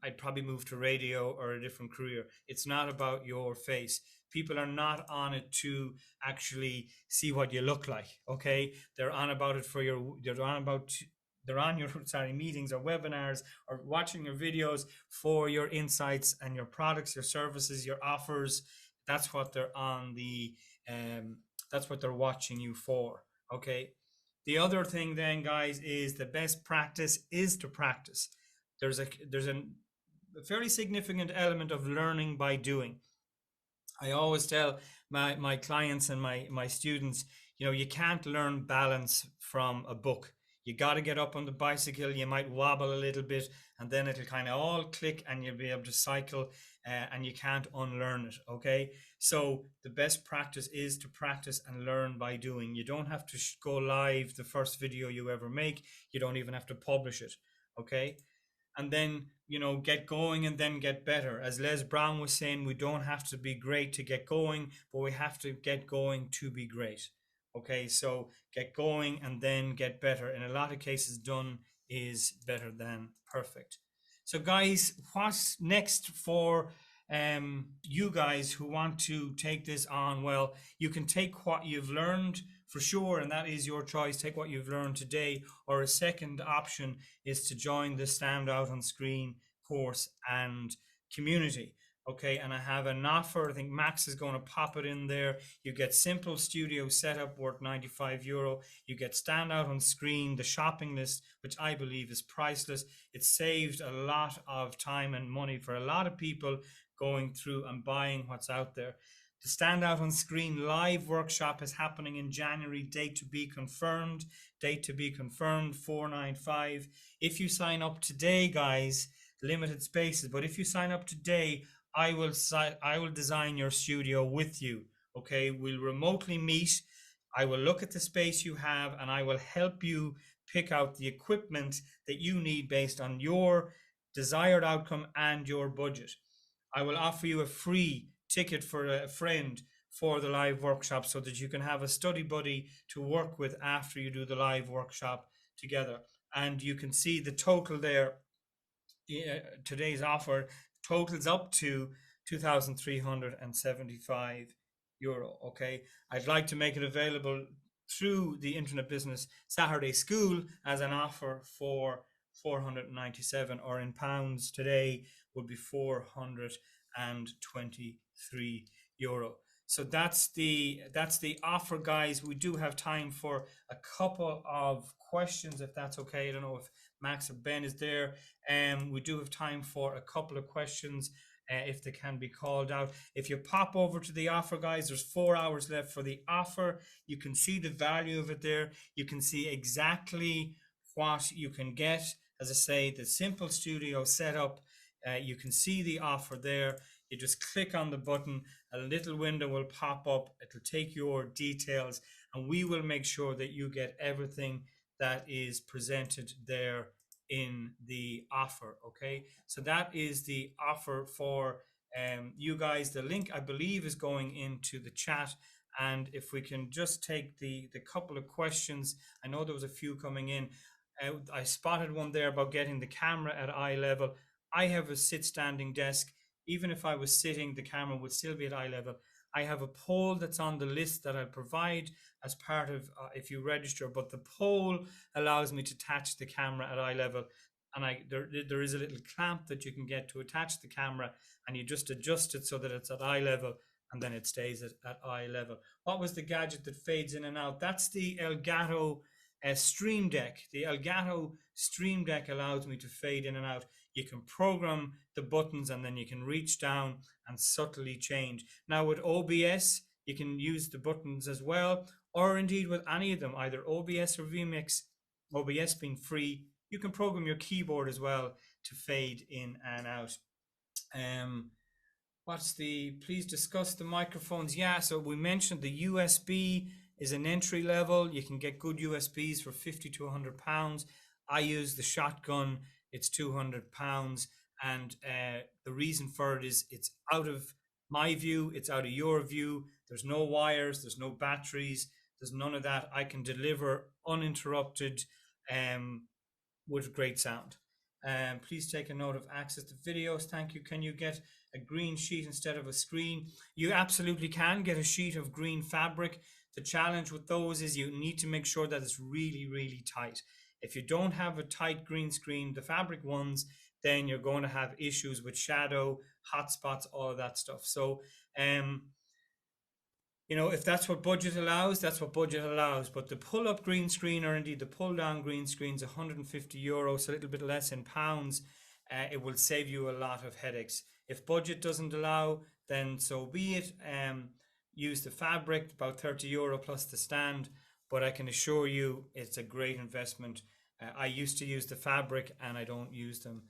I'd probably move to radio or a different career. It's not about your face. People are not on it to actually see what you look like. Okay, they're on about it for your. They're on your meetings or webinars or watching your videos for your insights and your products, your services, your offers. That's what they're on the. That's what they're watching you for. Okay. The other thing then, guys, is the best practice is to practice. There's a fairly significant element of learning by doing. I always tell my clients and my students, you can't learn balance from a book. You got to get up on the bicycle. You might wobble a little bit, and then it'll kind of all click, and you'll be able to cycle, and you can't unlearn it. Okay, so the best practice is to practice and learn by doing. You don't have to go live the first video you ever make. You don't even have to publish it. Okay. And then, get going and then get better. As Les Brown was saying, we don't have to be great to get going, but we have to get going to be great. Okay, so get going and then get better. In a lot of cases, done is better than perfect. So guys, what's next for you guys who want to take this on? Well, you can take what you've learned for sure, and that is your choice. Take what you've learned today, or a second option is to join the Stand Out on Screen course and community. Okay, and I have an offer. I think Max is going to pop it in there. You get simple studio setup worth €95. You get standout on screen, the shopping list, which I believe is priceless. It saved a lot of time and money for a lot of people going through and buying what's out there. The standout on screen live workshop is happening in January. Date to be confirmed. Date to be confirmed. 495. If you sign up today, guys, limited spaces. But if you sign up today, I will design your studio with you. Okay, we'll remotely meet. I will look at the space you have, and I will help you pick out the equipment that you need based on your desired outcome and your budget. I will offer you a free ticket for a friend for the live workshop so that you can have a study buddy to work with after you do the live workshop together. And you can see the total there. Today's offer totals up to €2,375. Okay, I'd like to make it available through the Internet Business Saturday School as an offer for 497, or in pounds today would be €423. So that's the offer, guys. We do have time for a couple of questions, if that's okay. I don't know if Max or Ben is there. We do have time for a couple of questions if they can be called out. If you pop over to the offer, guys, there's 4 hours left for the offer. You can see the value of it there. You can see exactly what you can get. As I say, the simple studio setup. You can see the offer there. You just click on the button, a little window will pop up. It'll take your details, and we will make sure that you get everything that is presented there in the offer. Okay, so that is the offer for you guys. The link, I believe, is going into the chat. And if we can just take the couple of questions, I know there was a few coming in. I spotted one there about getting the camera at eye level. I have a standing desk. Even if I was sitting, the camera would still be at eye level. I have a pole that's on the list that I'll provide as part of if you register, but the pole allows me to attach the camera at eye level. And there is a little clamp that you can get to attach the camera, and you just adjust it so that it's at eye level, and then it stays at eye level. What was the gadget that fades in and out? That's the Elgato Stream Deck. The Elgato Stream Deck allows me to fade in and out. You can program the buttons, and then you can reach down and subtly change. Now with OBS, you can use the buttons as well, or indeed with any of them, either OBS or Vmix. OBS being free, you can program your keyboard as well to fade in and out. Please discuss the microphones. Yeah, so we mentioned the USB is an entry level. You can get good USBs for £50 to £100. I use the shotgun. It's £200. And the reason for it is it's out of my view. It's out of your view. There's no wires. There's no batteries. There's none of that. I can deliver uninterrupted with great sound. Please take a note of access to videos. Thank you. Can you get a green sheet instead of a screen? You absolutely can get a sheet of green fabric. The challenge with those is you need to make sure that it's really, really tight. If you don't have a tight green screen, the fabric ones, then you're going to have issues with shadow, hotspots, all of that stuff. So, if that's what budget allows, that's what budget allows. But the pull-up green screen, or indeed the pull-down green screen, is €150, so a little bit less in pounds. It will save you a lot of headaches. If budget doesn't allow, then so be it. Use the fabric, about €30 plus the stand. But I can assure you, it's a great investment. I used to use the fabric, and I don't use them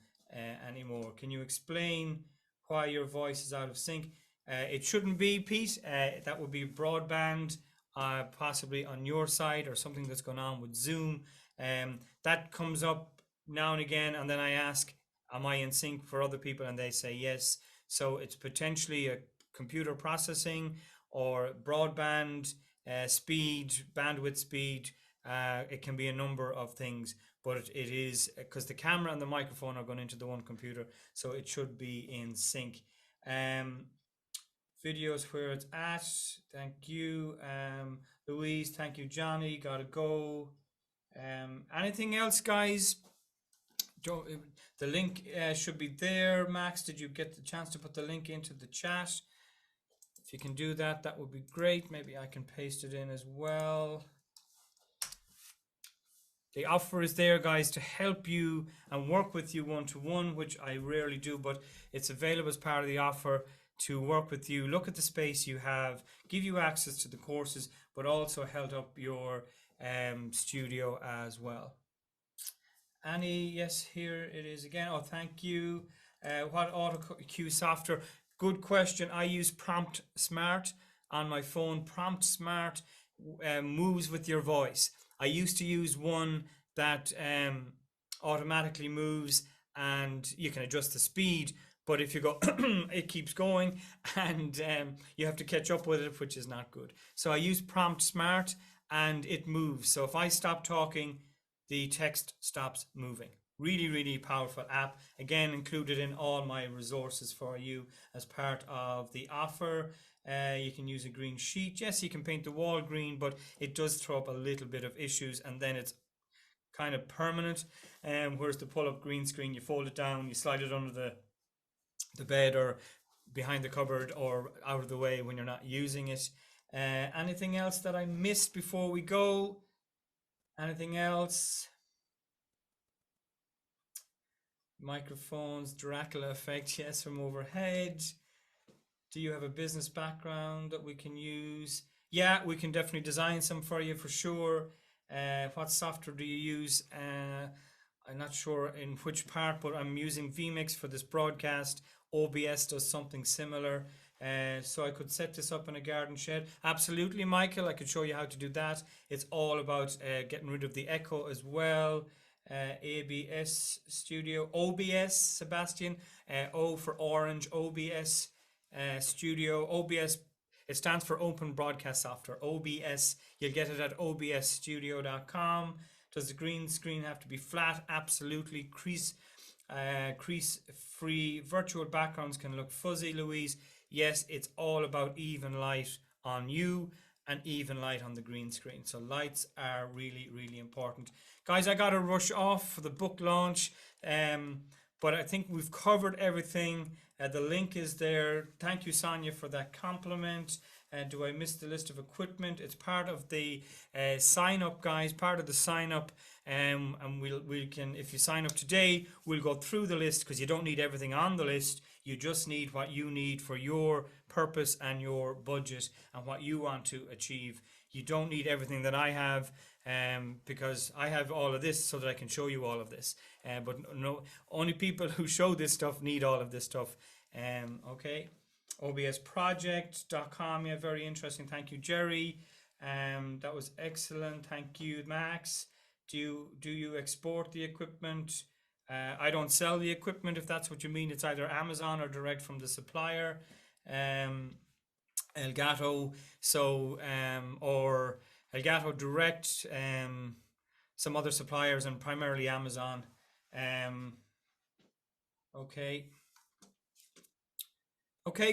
anymore. Can you explain why your voice is out of sync? It shouldn't be, Pete. That would be broadband, possibly on your side, or something that's going on with Zoom. That comes up now and again, and then I ask, am I in sync for other people? And they say yes. So it's potentially a computer processing or broadband speed, bandwidth speed. It can be a number of things, but it is because the camera and the microphone are going into the one computer, so it should be in sync. Videos where it's at. Thank you, Louise. Thank you, Johnny. Gotta go. Anything else, guys? The link should be there. Max, did you get the chance to put the link into the chat? If you can do that, that would be great. Maybe I can paste it in as well. The offer is there, guys, to help you and work with you one-to-one, which I rarely do, but it's available as part of the offer to work with you, look at the space you have, give you access to the courses, but also help up your studio as well. Annie, yes, here it is again. Oh, thank you. What Autocue software? Good question. I use Prompt Smart on my phone. Prompt Smart moves with your voice. I used to use one that automatically moves and you can adjust the speed, but if you go, it keeps going and you have to catch up with it, which is not good. So I use Prompt Smart and it moves. So if I stop talking, the text stops moving. Really, really powerful app. Again, included in all my resources for you as part of the offer. You can use a green sheet. Yes, you can paint the wall green, but it does throw up a little bit of issues and then it's kind of permanent. Whereas the pull-up green screen, you fold it down, you slide it under the bed or behind the cupboard or out of the way when you're not using it. Anything else that I missed before we go? Anything else? Microphones, Dracula effect, yes, from overhead. Do you have a business background that we can use? Yeah, we can definitely design some for you for sure. What software do you use? I'm not sure in which part, but I'm using Vmix for this broadcast. OBS does something similar. So I could set this up in a garden shed. Absolutely, Michael. I could show you how to do that. It's all about getting rid of the echo as well. ABS Studio, OBS, Sebastian. O for Orange, OBS Studio. OBS, it stands for Open Broadcast Software. OBS, you'll get it at obsstudio.com. Does the green screen have to be flat? Absolutely. Crease free. Virtual backgrounds can look fuzzy, Louise. Yes, it's all about even light on you and even light on the green screen. So lights are really, really important. Guys, I got to rush off for the book launch, but I think we've covered everything. The link is there. Thank you, Sonia, for that compliment. Do I miss the list of equipment? It's part of the sign up, guys, part of the sign up. And we can, if you sign up today, we'll go through the list because you don't need everything on the list. You just need what you need for your purpose and your budget and what you want to achieve. You don't need everything that I have because I have all of this so that I can show you all of this. But no, only people who show this stuff need all of this stuff. Okay. obsproject.com, yeah, very interesting. Thank you, Jerry. That was excellent. Thank you, Max. Do you export the equipment? I don't sell the equipment, if that's what you mean. It's either Amazon or direct from the supplier. Elgato, so or Elgato direct, some other suppliers, and primarily Amazon. Okay,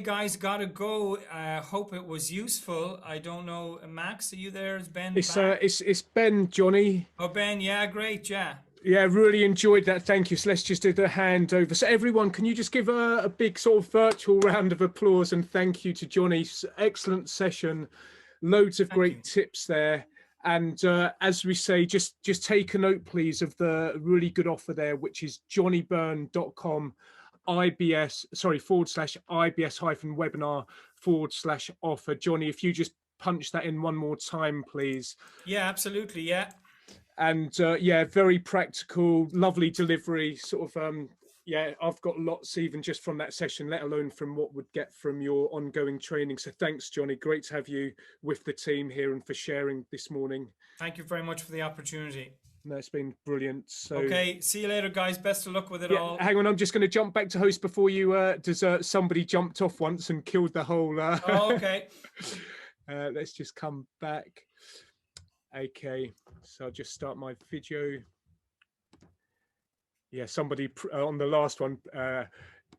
guys, gotta go. Hope it was useful. I don't know, Max, are you there? Is Ben back? It's Ben, Johnny. Oh, Ben, yeah, great, yeah. Yeah, really enjoyed that. Thank you. So let's just do the handover. So everyone, can you just give a big sort of virtual round of applause and thank you to Johnny. Excellent session. Loads of great tips there. And as we say, just take a note, please, of the really good offer there, which is johnnybeirne.com IBS/IBS-webinar/offer. Johnny, if you just punch that in one more time, please. Yeah, absolutely. Yeah. And yeah, very practical, lovely delivery, sort of yeah, I've got lots even just from that session, let alone from what would get from your ongoing training. So thanks, Johnny. Great to have you with the team here and for sharing this morning. Thank you very much for the opportunity. No, it's been brilliant. So okay, see you later, guys. Best of luck with it all. Hang on, I'm just going to jump back to host before you desert. Somebody jumped off once and killed the whole oh, okay. Let's just come back. Okay, so I'll just start my video. Yeah, somebody on the last one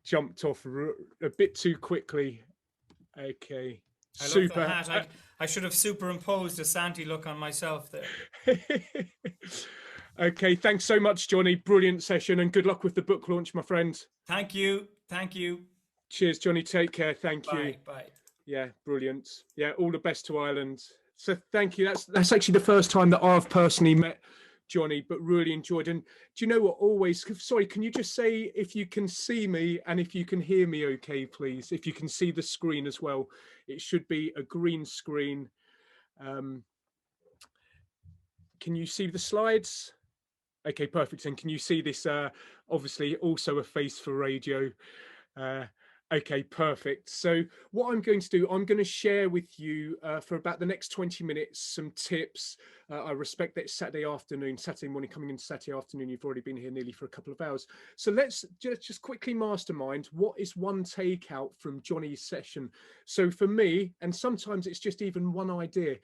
jumped off a bit too quickly. Okay, super. I should have superimposed a Santi look on myself there. Okay, thanks so much, Johnny. Brilliant session, and good luck with the book launch, my friend. Thank you. Thank you. Cheers, Johnny. Take care. Thank you. Bye. Bye. Yeah, brilliant. Yeah, all the best to Ireland. So thank you. That's actually the first time that I've personally met Johnny, but really enjoyed. And do you know what? Always, sorry, can you just say if you can see me and if you can hear me okay, please? If you can see the screen as well. It should be a green screen. Can you see the slides? Okay, perfect. And can you see this? Obviously, also a face for radio. Okay, perfect. So what I'm going to do, I'm going to share with you for about the next 20 minutes some tips. I respect that it's Saturday afternoon, Saturday morning, coming into Saturday afternoon. You've already been here nearly for a couple of hours. So let's just quickly mastermind what is one takeout from Johnny's session. So for me, and sometimes it's just even one idea,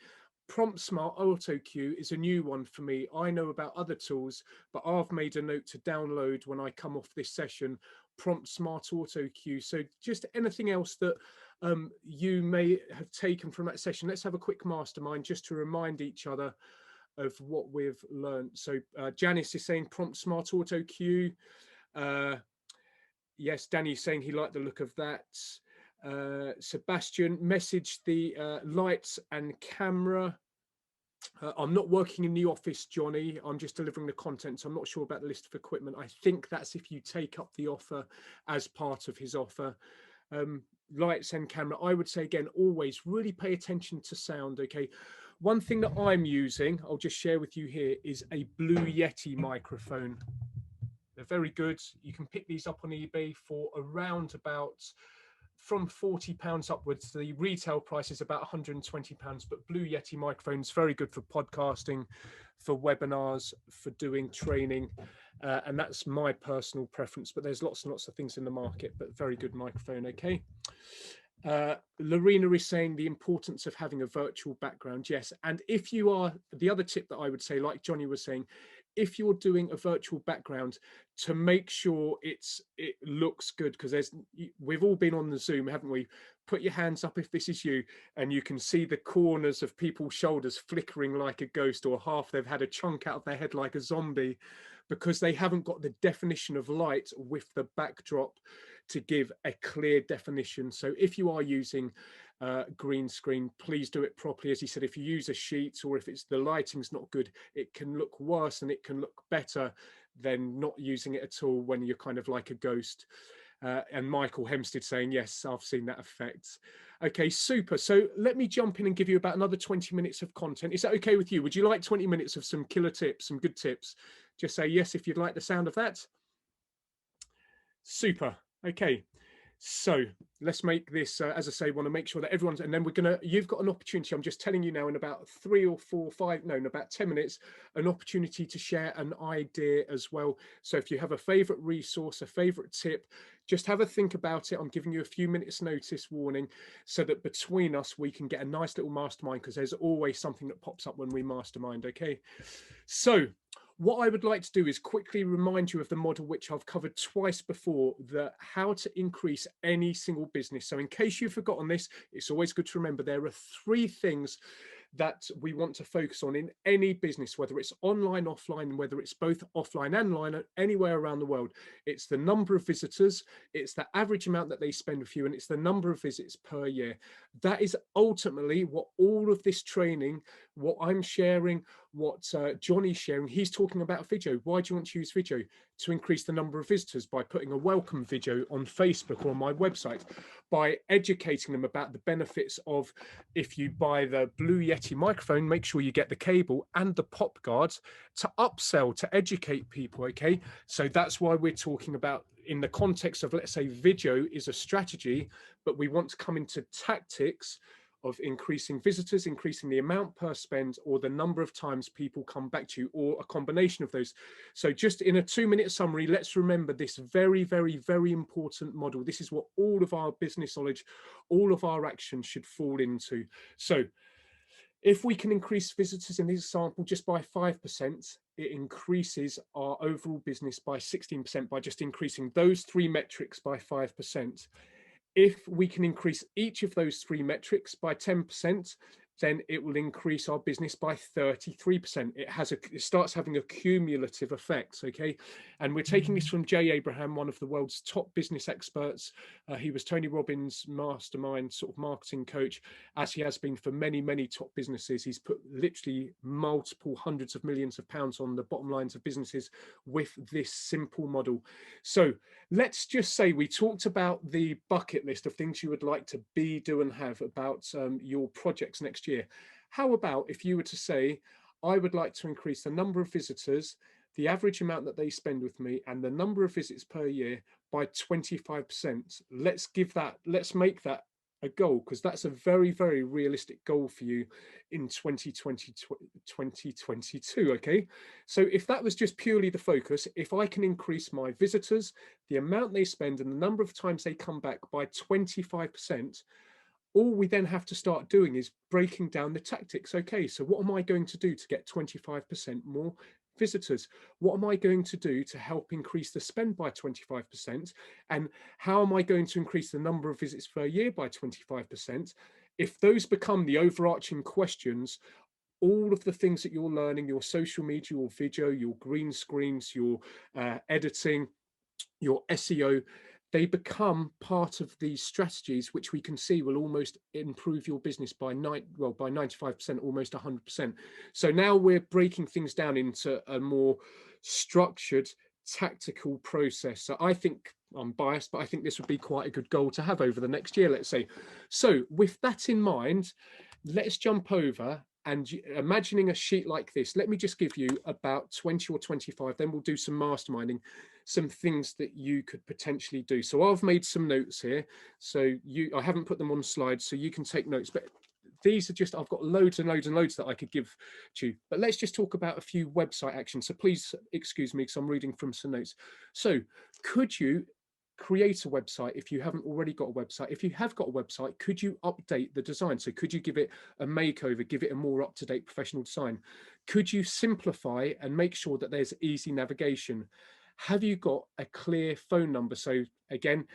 Prompt Smart Autocue is a new one for me. I know about other tools, but I've made a note to download when I come off this session, Prompt Smart Autocue. So just anything else that you may have taken from that session, let's have a quick mastermind just to remind each other of what we've learned. So Janice is saying Prompt Smart Autocue. Yes, Danny's saying he liked the look of that. Sebastian messaged the lights and camera. I'm not working in the office, Johnny. I'm just delivering the content. So I'm not sure about the list of equipment. I think that's if you take up the offer as part of his offer. Lights and camera, I would say again, always really pay attention to sound. Okay. One thing that I'm using, I'll just share with you here, is a Blue Yeti microphone. They're very good. You can pick these up on eBay for around about from £40 upwards. The retail price is about £120, but Blue Yeti microphones very good for podcasting, for webinars, for doing training, and that's my personal preference. But there's lots and lots of things in the market, but very good microphone. Okay. Lorena is saying the importance of having a virtual background. Yes, and if you are, the other tip that I would say, like Johnny was saying, if you're doing a virtual background, to make sure it looks good, because we've all been on the Zoom, haven't we? Put your hands up if this is you, and you can see the corners of people's shoulders flickering like a ghost, or half they've had a chunk out of their head like a zombie, because they haven't got the definition of light with the backdrop to give a clear definition. So if you are using green screen, please do it properly. As he said, if you use a sheet, or if the lighting's not good, it can look worse and it can look better than not using it at all when you're kind of like a ghost. And Michael Hempstead saying, yes, I've seen that effect. Okay, super. So let me jump in and give you about another 20 minutes of content. Is that okay with you? Would you like 20 minutes of some killer tips, some good tips? Just say yes if you'd like the sound of that. Super. Okay. So let's make this, as I say, want to make sure that everyone's, and then you've got an opportunity. I'm just telling you now in about 3 or 4, 5, no, in about 10 minutes, an opportunity to share an idea as well. So if you have a favorite resource, a favorite tip, just have a think about it. I'm giving you a few minutes notice warning so that between us, we can get a nice little mastermind, because there's always something that pops up when we mastermind. Okay. So what I would like to do is quickly remind you of the model which I've covered twice before, how to increase any single business. So in case you've forgotten this, it's always good to remember there are 3 things that we want to focus on in any business, whether it's online, offline, whether it's both offline and online, anywhere around the world. It's the number of visitors, it's the average amount that they spend with you, and it's the number of visits per year. That is ultimately what all of this training, what I'm sharing, what Johnny's sharing, he's talking about video. Why do you want to use video? To increase the number of visitors by putting a welcome video on Facebook or on my website, by educating them about the benefits of, if you buy the Blue Yeti microphone, make sure you get the cable and the pop guards, to upsell, to educate people. Okay, so that's why we're talking about, in the context of, let's say, video is a strategy, but we want to come into tactics of increasing visitors, increasing the amount per spend, or the number of times people come back to you, or a combination of those. So just in a 2-minute summary, let's remember this very, very, very important model. This is what all of our business knowledge, all of our actions should fall into. So if we can increase visitors in this example just by 5%, it increases our overall business by 16% by just increasing those 3 metrics by 5%. If we can increase each of those 3 metrics by 10%, then it will increase our business by 33%. It starts having a cumulative effect, okay? And we're taking this from Jay Abraham, one of the world's top business experts. He was Tony Robbins' mastermind sort of marketing coach, as he has been for many, many top businesses. He's put literally multiple hundreds of millions of pounds on the bottom lines of businesses with this simple model. So let's just say we talked about the bucket list of things you would like to be, do, and have about your projects next year. How about if you were to say, I would like to increase the number of visitors, the average amount that they spend with me, and the number of visits per year by 25%. Let's make that a goal, because that's a very, very realistic goal for you in 2022. Okay, so if that was just purely the focus, if I can increase my visitors, the amount they spend, and the number of times they come back by 25%, all we then have to start doing is breaking down the tactics. Okay, so what am I going to do to get 25% more visitors? What am I going to do to help increase the spend by 25%? And how am I going to increase the number of visits per year by 25%? If those become the overarching questions, all of the things that you're learning, your social media, your video, your green screens, your editing, your SEO, they become part of these strategies, which we can see will almost improve your business by 95%, almost 100%. So now we're breaking things down into a more structured, tactical process. So I think, I'm biased, but I think this would be quite a good goal to have over the next year, let's say. So with that in mind, let's jump over and imagining a sheet like this. Let me just give you about 20 or 25, then we'll do some masterminding, some things that you could potentially do. So I've made some notes here. So I haven't put them on slides, so you can take notes, but these are just, I've got loads and loads and loads that I could give to you, but let's just talk about a few website actions. So please excuse me, because I'm reading from some notes. So could you create a website if you haven't already got a website? If you have got a website, could you update the design? So could you give it a makeover, give it a more up-to-date professional design? Could you simplify and make sure that there's easy navigation? Have you got a clear phone number? So again,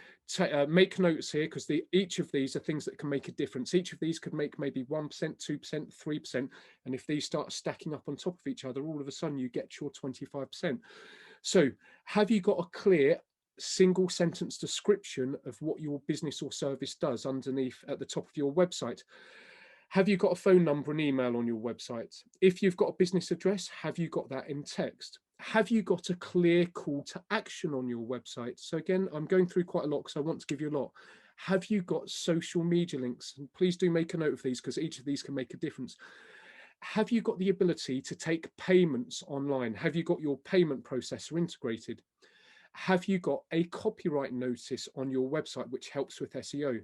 make notes here, because each of these are things that can make a difference. Each of these could make maybe 1%, 2%, 3%. And if these start stacking up on top of each other, all of a sudden you get your 25%. So have you got a clear single sentence description of what your business or service does underneath at the top of your website? Have you got a phone number and email on your website? If you've got a business address, have you got that in text? Have you got a clear call to action on your website? So again, I'm going through quite a lot because I want to give you a lot. Have you got social media links? And please do make a note of these, because each of these can make a difference. Have you got the ability to take payments online? Have you got your payment processor integrated? Have you got a copyright notice on your website, which helps with SEO?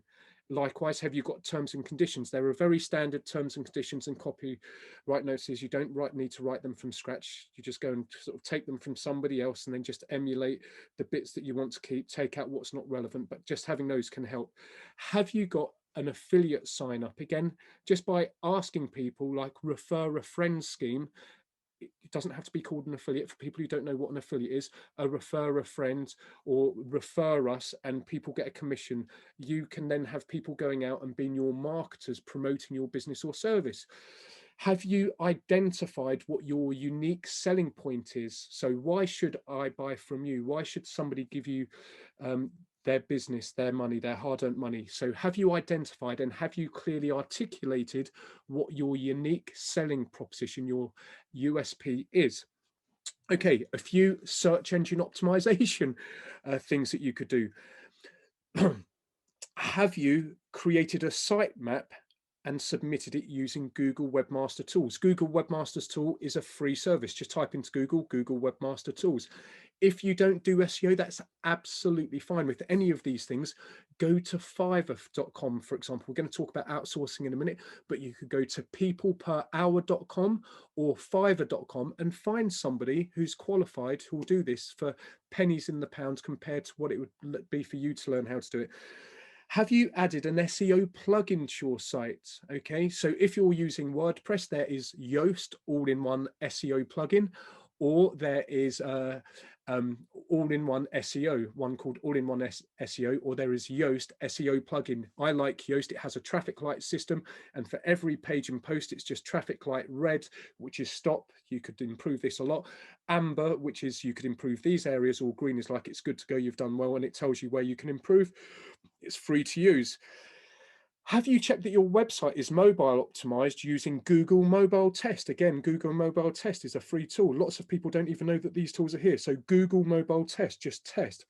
Likewise, have you got terms and conditions? There are very standard terms and conditions and copyright notices. You don't need to write them from scratch. You just go and sort of take them from somebody else and then just emulate the bits that you want to keep, take out what's not relevant, but just having those can help. Have you got an affiliate sign up? Again, just by asking people, like refer a friend scheme. It doesn't have to be called an affiliate. For people who don't know what an affiliate is, a refer a friend or refer us, and people get a commission. You can then have people going out and being your marketers, promoting your business or service. Have you identified what your unique selling point is? So why should I buy from you? Why should somebody give you their business, their money, their hard-earned money? So have you identified and have you clearly articulated what your unique selling proposition, your USP is? Okay, a few search engine optimization things that you could do. Have you created a sitemap and submitted it using Google Webmaster Tools? Google Webmaster Tool is a free service. Just type into Google Webmaster Tools. If you don't do SEO, that's absolutely fine. With any of these things, go to fiverr.com, for example. We're going to talk about outsourcing in a minute, but you could go to peopleperhour.com or fiverr.com and find somebody who's qualified who will do this for pennies in the pounds compared to what it would be for you to learn how to do it. Have you added an SEO plugin to your site? Okay, so if you're using WordPress, there is Yoast all-in-one SEO plugin, or there is all-in-one SEO, one called all-in-one SEO, or there is Yoast SEO plugin. I like Yoast. It has a traffic light system, and for every page and post, it's just traffic light red, which is stop. You could improve this a lot. Amber, which is you could improve these areas, or green is like it's good to go, you've done well, and it tells you where you can improve. It's free to use. Have you checked that your website is mobile optimized using Google Mobile Test? Again, Google Mobile Test is a free tool. Lots of people don't even know that these tools are here. So Google Mobile Test, just test.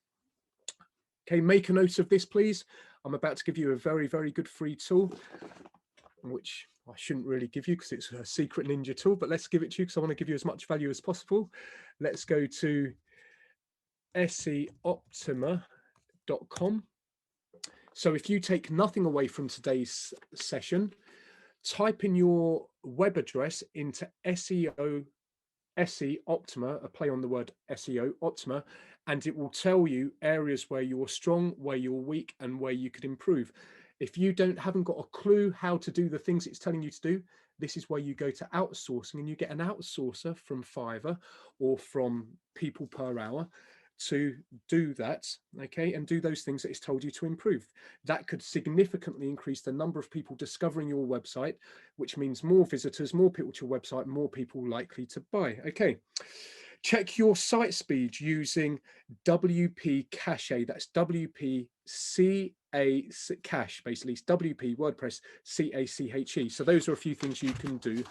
Okay, make a note of this, please. I'm about to give you a very, very good free tool, which I shouldn't really give you because it's a secret ninja tool, but let's give it to you because I want to give you as much value as possible. Let's go to seoptima.com. So if you take nothing away from today's session, type in your web address into SEO Optima, a play on the word SEO Optima, and it will tell you areas where you're strong, where you're weak, and where you could improve. If you haven't got a clue how to do the things it's telling you to do, this is where you go to outsourcing, and you get an outsourcer from Fiverr or from People Per Hour to do that, okay, and do those things that it's told you to improve. That could significantly increase the number of people discovering your website, which means more visitors, more people to your website, more people likely to buy. Okay, check your site speed using WP Cache. That's WP Cache, basically. It's WP WordPress CACHE. So those are a few things you can do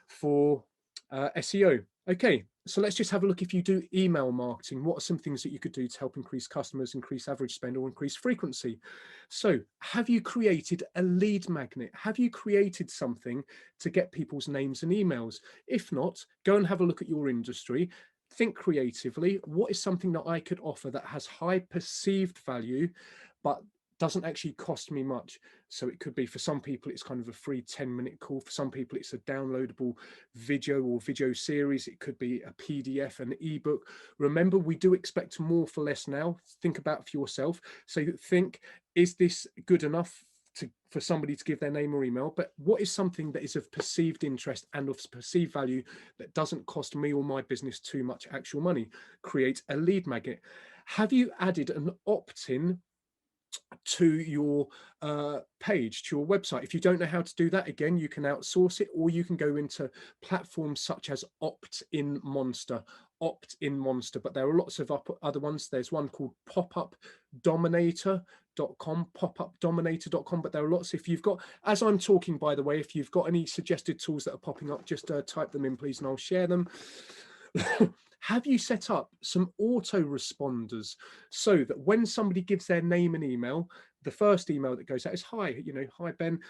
for SEO. Okay, so let's just have a look. If you do email marketing, what are some things that you could do to help increase customers, increase average spend, or increase frequency? So have you created a lead magnet? Have you created something to get people's names and emails? If not, go and have a look at your industry. Think creatively. What is something that I could offer that has high perceived value, but doesn't actually cost me much? So it could be, for some people, it's kind of a free 10-minute call. For some people, it's a downloadable video or video series. It could be a PDF, an ebook. Remember, we do expect more for less now. Think about for yourself. So think, is this good enough for somebody to give their name or email? But what is something that is of perceived interest and of perceived value that doesn't cost me or my business too much actual money? Create a lead magnet. Have you added an opt-in to your page, to your website? If you don't know how to do that, again, you can outsource it, or you can go into platforms such as Opt-in Monster, but there are lots of other ones. There's one called popupdominator.com, but there are lots. If you've got, as I'm talking, by the way, if you've got any suggested tools that are popping up, just type them in, please, and I'll share them. Have you set up some autoresponders so that when somebody gives their name and email, the first email that goes out is, hi, hi Ben,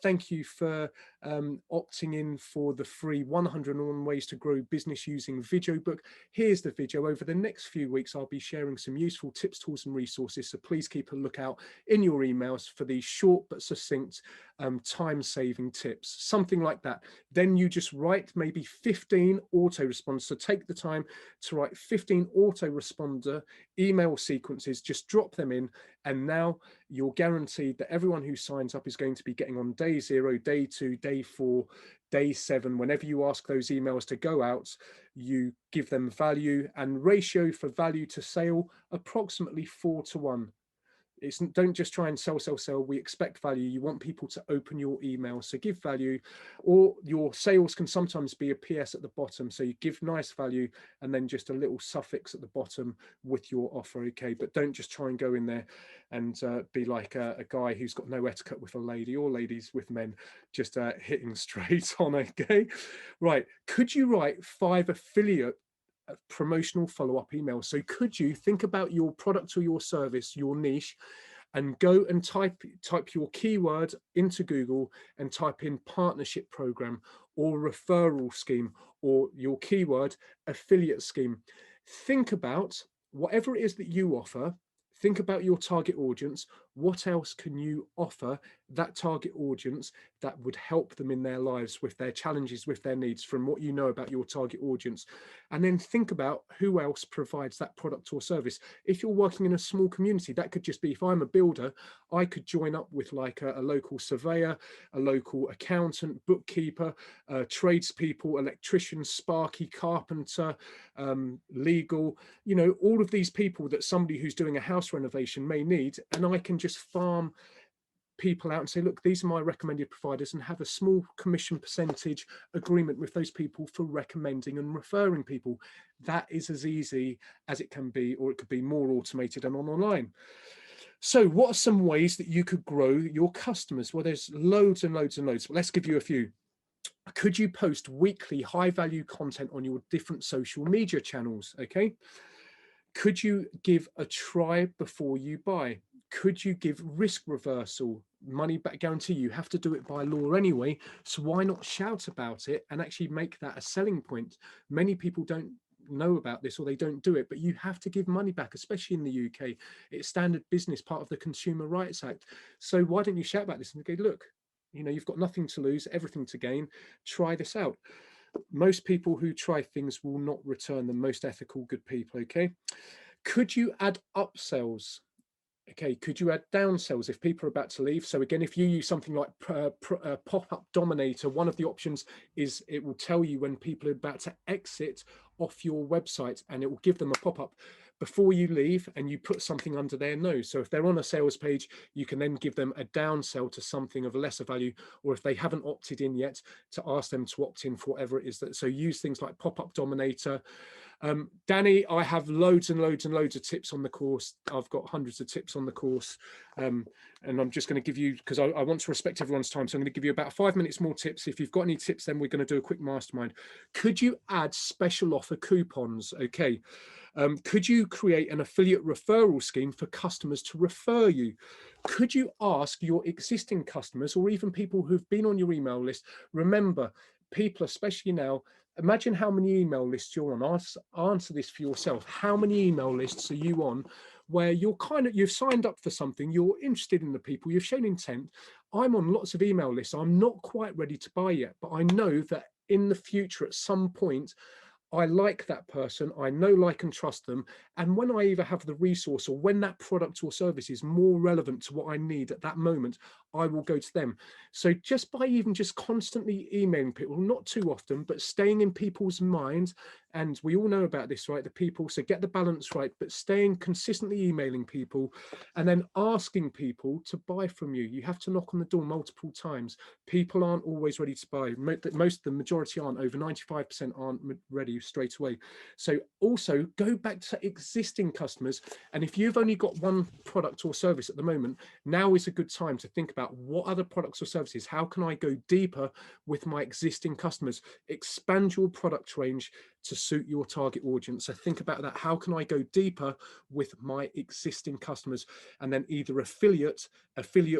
thank you for opting in for the free 101 ways to grow business using video book. Here's the video. Over the next few weeks, I'll be sharing some useful tips, tools, and resources. So please keep a lookout in your emails for these short but succinct time-saving tips, something like that. Then you just write maybe 15 autoresponders. So take the time to write 15 autoresponder email sequences, just drop them in, and now you're guaranteed that everyone who signs up is going to be getting on day 0, day 2, day 4, day 7. Whenever you ask those emails to go out, you give them value, and ratio for value to sale, approximately 4:1. Don't just try and sell. We expect value. You want people to open your email, so give value. Or your sales can sometimes be a PS at the bottom, so you give nice value and then just a little suffix at the bottom with your offer. Okay, but don't just try and go in there and be like a guy who's got no etiquette with a lady, or ladies with men, just hitting straight on. Okay, right. Could you write 5 affiliate promotional follow-up emails? So could you think about your product or your service, your niche, and go and type your keyword into Google and type in partnership program or referral scheme, or your keyword affiliate scheme. Think about whatever it is that you offer. Think about your target audience. What else can you offer that target audience that would help them in their lives with their challenges, with their needs, from what you know about your target audience? And then think about who else provides that product or service. If you're working in a small community, that could just be, if I'm a builder, I could join up with like a local surveyor, a local accountant, bookkeeper, tradespeople, electrician, sparky, carpenter, legal, you know, all of these people that somebody who's doing a house renovation may need, and I can just farm people out and say, look, these are my recommended providers, and have a small commission percentage agreement with those people for recommending and referring people. That is as easy as it can be, or it could be more automated and online. So what are some ways that you could grow your customers? Well, there's loads and loads and loads, but let's give you a few. Could you post weekly high value content on your different social media channels? Okay. Could you give a try before you buy? Could you give risk reversal, money back guarantee? You have to do it by law anyway, so why not shout about it and actually make that a selling point? Many people don't know about this, or they don't do it, but you have to give money back, especially in the UK. It's standard business, part of the Consumer Rights Act. So why don't you shout about this and go, look, you know, you've got nothing to lose, everything to gain. Try this out. Most people who try things will not return them, most ethical, good people. Okay. Could you add upsells? Okay, could you add downsells if people are about to leave? So again, if you use something like pop-up dominator, one of the options is it will tell you when people are about to exit off your website, and it will give them a pop-up before you leave, and you put something under their nose. So if they're on a sales page, you can then give them a downsell to something of lesser value, or if they haven't opted in yet, to ask them to opt in for whatever it is that. So use things like pop-up dominator. Danny, I have loads and loads and loads of tips on the course. I've got hundreds of tips on the course, and I'm just going to give you, because I want to respect everyone's time, so I'm going to give you about 5 minutes more tips. If you've got any tips, then we're going to do a quick mastermind. Could you add special offer coupons? Okay. Could you create an affiliate referral scheme for customers to refer you? Could you ask your existing customers, or even people who've been on your email list? Remember, people, especially now, imagine how many email lists you're on. Answer this for yourself. How many email lists are you on where you've signed up for something, you're interested in the people, you've shown intent? I'm on lots of email lists. I'm not quite ready to buy yet, but I know that in the future, at some point, I like that person, I know, like, and trust them. And when I either have the resource, or when that product or service is more relevant to what I need at that moment, I will go to them. So just by even just constantly emailing people, not too often, but staying in people's minds, and we all know about this, right? The people, so get the balance right, but staying consistently emailing people, and then asking people to buy from you. You have to knock on the door multiple times. People aren't always ready to buy. The majority aren't. Over 95% aren't ready straight away. So also go back to existing customers. And if you've only got one product or service at the moment, now is a good time to think about what other products or services, how can I go deeper with my existing customers? Expand your product range to suit your target audience. So think about that. How can I go deeper with my existing customers? And then either affiliate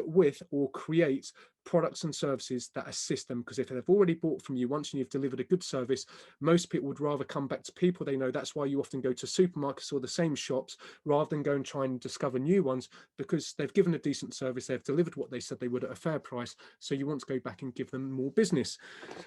with, or create products and services that assist them. Because if they've already bought from you once and you've delivered a good service, most people would rather come back to people they know. That's why you often go to supermarkets or the same shops rather than go and try and discover new ones, because they've given a decent service, they've delivered what they said they would at a fair price. So you want to go back and give them more business.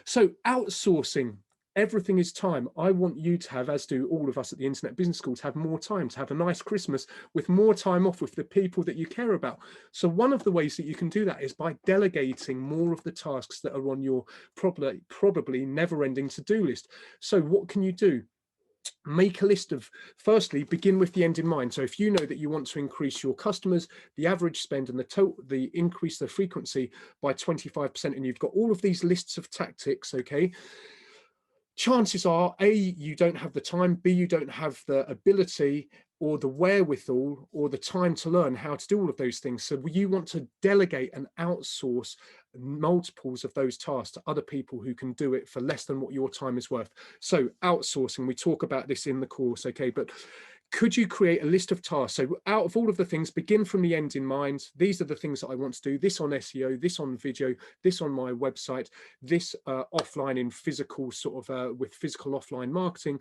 So outsourcing. Everything is time. I want you to have, as do all of us at the Internet Business School, to have more time, to have a nice Christmas with more time off with the people that you care about. So one of the ways that you can do that is by delegating more of the tasks that are on your probably never-ending to-do list. So what can you do? Make a list of, firstly, begin with the end in mind. So if you know that you want to increase your customers, the average spend, and the increase the frequency by 25%, and you've got all of these lists of tactics, okay, chances are, A, you don't have the time, B, you don't have the ability or the wherewithal or the time to learn how to do all of those things. So you want to delegate and outsource multiples of those tasks to other people who can do it for less than what your time is worth. So outsourcing, we talk about this in the course, okay, but could you create a list of tasks? So out of all of the things, begin from the end in mind. These are the things that I want to do. This on SEO, this on video, this on my website, this offline in physical, sort of with physical offline marketing.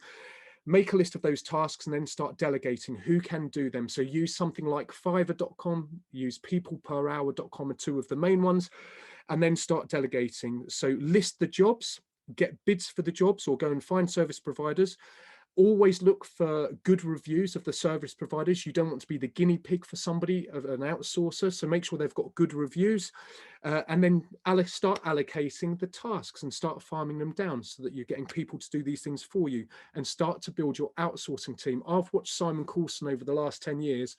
make a list of those tasks and then start delegating who can do them. So use something like fiverr.com, use peopleperhour.com are two of the main ones, and then start delegating. So list the jobs, get bids for the jobs, or go and find service providers. Always look for good reviews of the service providers. You don't want to be the guinea pig for somebody, of an outsourcer. So make sure they've got good reviews, and then start allocating the tasks and start farming them down so that you're getting people to do these things for you, and start to build your outsourcing team. I've watched Simon Coulson over the last 10 years.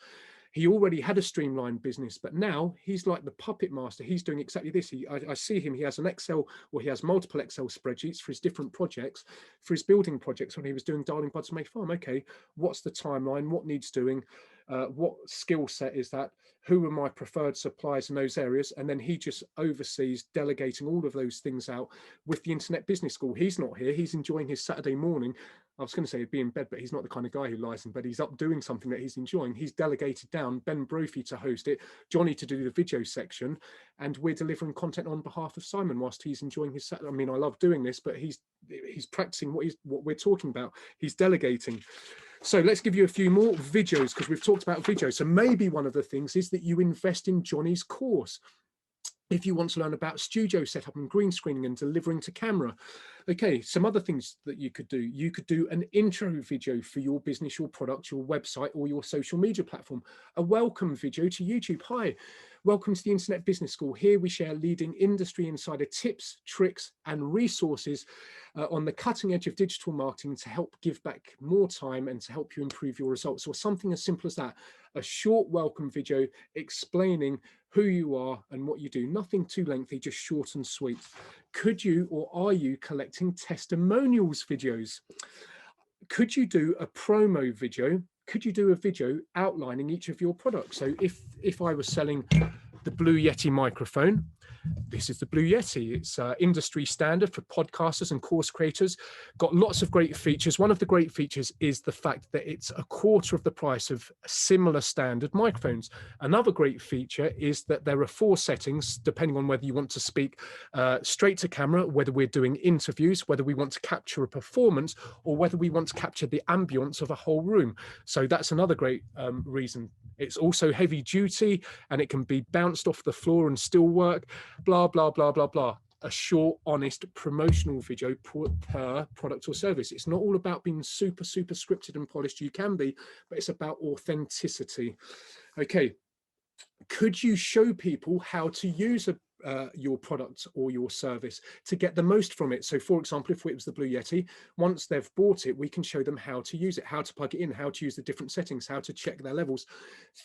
He already had a streamlined business, but now he's like the puppet master. He's doing exactly this. I see him, he has an Excel, or he has multiple Excel spreadsheets for his different projects, for his building projects. When he was doing Darling Buds May Farm, okay, what's the timeline? What needs doing? What skill set is that? Who are my preferred suppliers in those areas? And then he just oversees delegating all of those things out with the Internet Business School. He's not here. He's enjoying his Saturday morning. I was going to say he'd be in bed, but he's not the kind of guy who lies in bed. He's up doing something that he's enjoying. He's delegated down Ben Brophy to host it, Johnny to do the video section, and we're delivering content on behalf of Simon whilst he's enjoying his Saturday. I mean, I love doing this, but he's practicing what we're talking about. He's delegating. So let's give you a few more videos, because we've talked about videos. So maybe one of the things is that you invest in Johnny's course. If you want to learn about studio setup and green screening and delivering to camera. Okay, some other things that you could do. You could do an intro video for your business, your product, your website, or your social media platform. A welcome video to YouTube. Hi, welcome to the Internet Business School. Here we share leading industry insider tips, tricks, and resources on the cutting edge of digital marketing to help give back more time and to help you improve your results, or something as simple as that. A short welcome video explaining who you are and what you do. Nothing too lengthy, just short and sweet. Could you, or are you collecting testimonials videos? Could you do a promo video? Could you do a video outlining each of your products? So if I was selling the Blue Yeti microphone, this is the Blue Yeti. It's industry standard for podcasters and course creators. Got lots of great features. One of the great features is the fact that it's a quarter of the price of similar standard microphones. Another great feature is that there are 4 settings, depending on whether you want to speak straight to camera, whether we're doing interviews, whether we want to capture a performance, or whether we want to capture the ambience of a whole room. So that's another great reason. It's also heavy duty, and it can be bounced off the floor and still work. Blah, blah, blah, blah, blah. A short, honest promotional video per product or service. It's not all about being super, super scripted and polished. You can be, but it's about authenticity. Okay. Could you show people how to use your product or your service to get the most from it? So for example, if it was the Blue Yeti, once they've bought it, we can show them how to use it, how to plug it in, how to use the different settings, how to check their levels.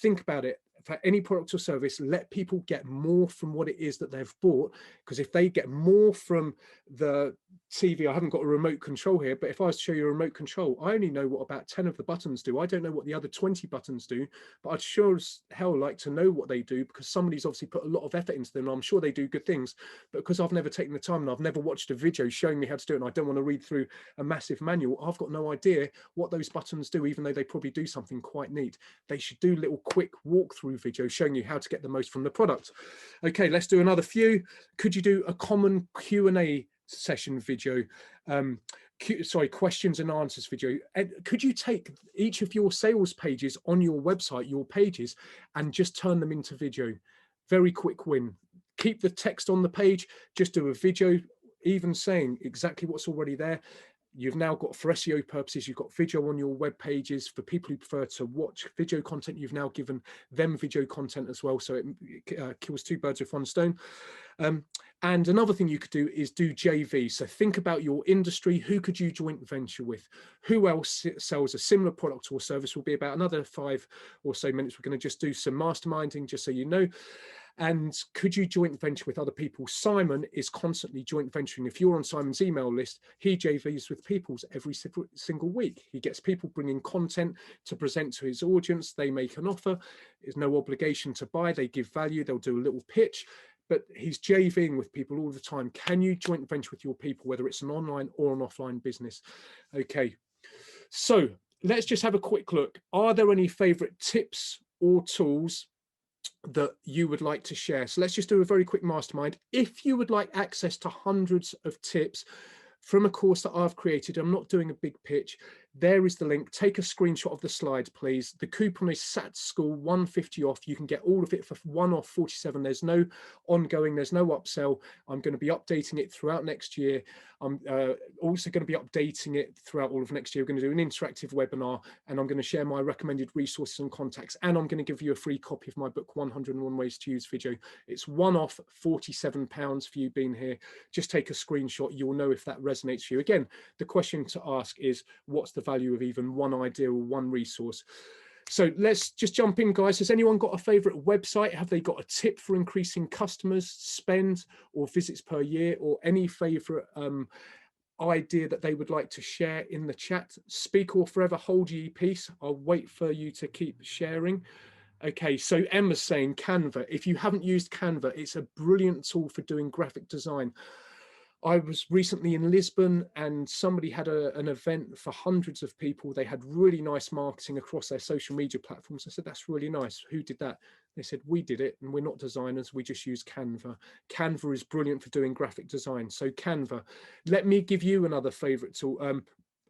Think about it. For any product or service, let people get more from what it is that they've bought, because if they get more from the TV, I haven't got a remote control here, but if I was to show you a remote control, I only know what about 10 of the buttons do. I don't know what the other 20 buttons do, but I'd sure as hell like to know what they do, because somebody's obviously put a lot of effort into them. I'm sure they do good things, but because I've never taken the time and I've never watched a video showing me how to do it, and I don't want to read through a massive manual, I've got no idea what those buttons do, even though they probably do something quite neat. They should do little quick walkthrough videos showing you how to get the most from the product. Okay, let's do another few. Could you do a common Q&A session video? Questions and answers video. And could you take each of your sales pages on your website, your pages, and just turn them into video? Very quick win. Keep the text on the page, just do a video, even saying exactly what's already there. You've now got, for SEO purposes, you've got video on your web pages. For people who prefer to watch video content, you've now given them video content as well. So it kills 2 birds with 1 stone. And another thing you could do is do JV. So think about your industry. Who could you joint venture with? Who else sells a similar product or service? Will be about another 5 or so minutes. We're going to just do some masterminding, just so you know. And could you joint venture with other people? Simon is constantly joint venturing. If you're on Simon's email list, he JVs with people's every single week. He gets people bringing content to present to his audience. They make an offer. There's no obligation to buy. They give value. They'll do a little pitch. But he's JVing with people all the time. Can you joint venture with your people, whether it's an online or an offline business? Okay, so let's just have a quick look. Are there any favorite tips or tools that you would like to share? So let's just do a very quick mastermind. If you would like access to hundreds of tips from a course that I've created, I'm not doing a big pitch, There is the link. Take a screenshot of the slides, please. The coupon is SAT School 150 off. You can get all of it for one off 47. There's no ongoing, there's no upsell. I'm going to be updating it throughout next year. I'm also going to be updating it throughout all of next year. We're going to do an interactive webinar, and I'm going to share my recommended resources and contacts. And I'm going to give you a free copy of my book, 101 Ways to Use Video. It's one off £47 for you being here. Just take a screenshot. You'll know if that resonates for you. Again, the question to ask is, what's the value of even one idea or one resource? So let's just jump in, guys. Has anyone got a favorite website? Have they got a tip for increasing customers, spend, or visits per year, or any favorite idea that they would like to share in the chat? Speak or forever hold your peace. I'll wait for you to keep sharing. Okay, so Emma's saying Canva. If you haven't used Canva, it's a brilliant tool for doing graphic design. I was recently in Lisbon, and somebody had an event for hundreds of people. They had really nice marketing across their social media platforms. I said, that's really nice. Who did that? They said, we did it, and we're not designers. We just use Canva. Canva is brilliant for doing graphic design. So Canva. Let me give you another favorite tool.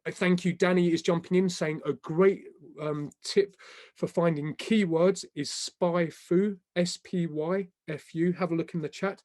Thank you. Danny is jumping in saying a great tip for finding keywords is SpyFu, SPYFU. Have a look in the chat.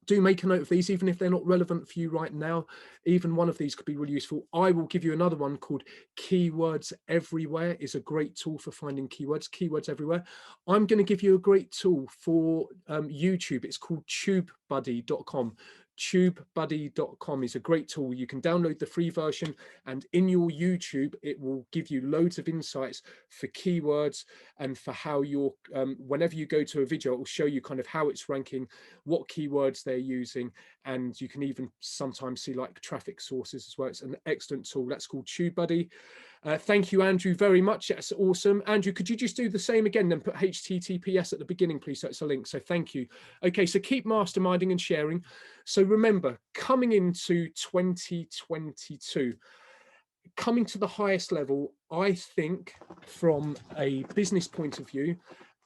Do make a note of these, even if they're not relevant for you right now. Even one of these could be really useful. I will give you another one called Keywords Everywhere. Is a great tool for finding keywords. Keywords Everywhere. I'm going to give you a great tool for YouTube. It's called Tubebuddy.com. Tubebuddy.com is a great tool. You can download the free version, and in your YouTube, it will give you loads of insights for keywords and for how you're, whenever you go to a video, it will show you kind of how it's ranking, what keywords they're using, and you can even sometimes see like traffic sources as well. It's an excellent tool. That's called Tubebuddy. Thank you, Andrew, very much. That's awesome. Andrew, could you just do the same again, then put HTTPS at the beginning, please, so it's a link. So thank you. Okay, so keep masterminding and sharing. So remember, coming into 2022, coming to the highest level, I think from a business point of view,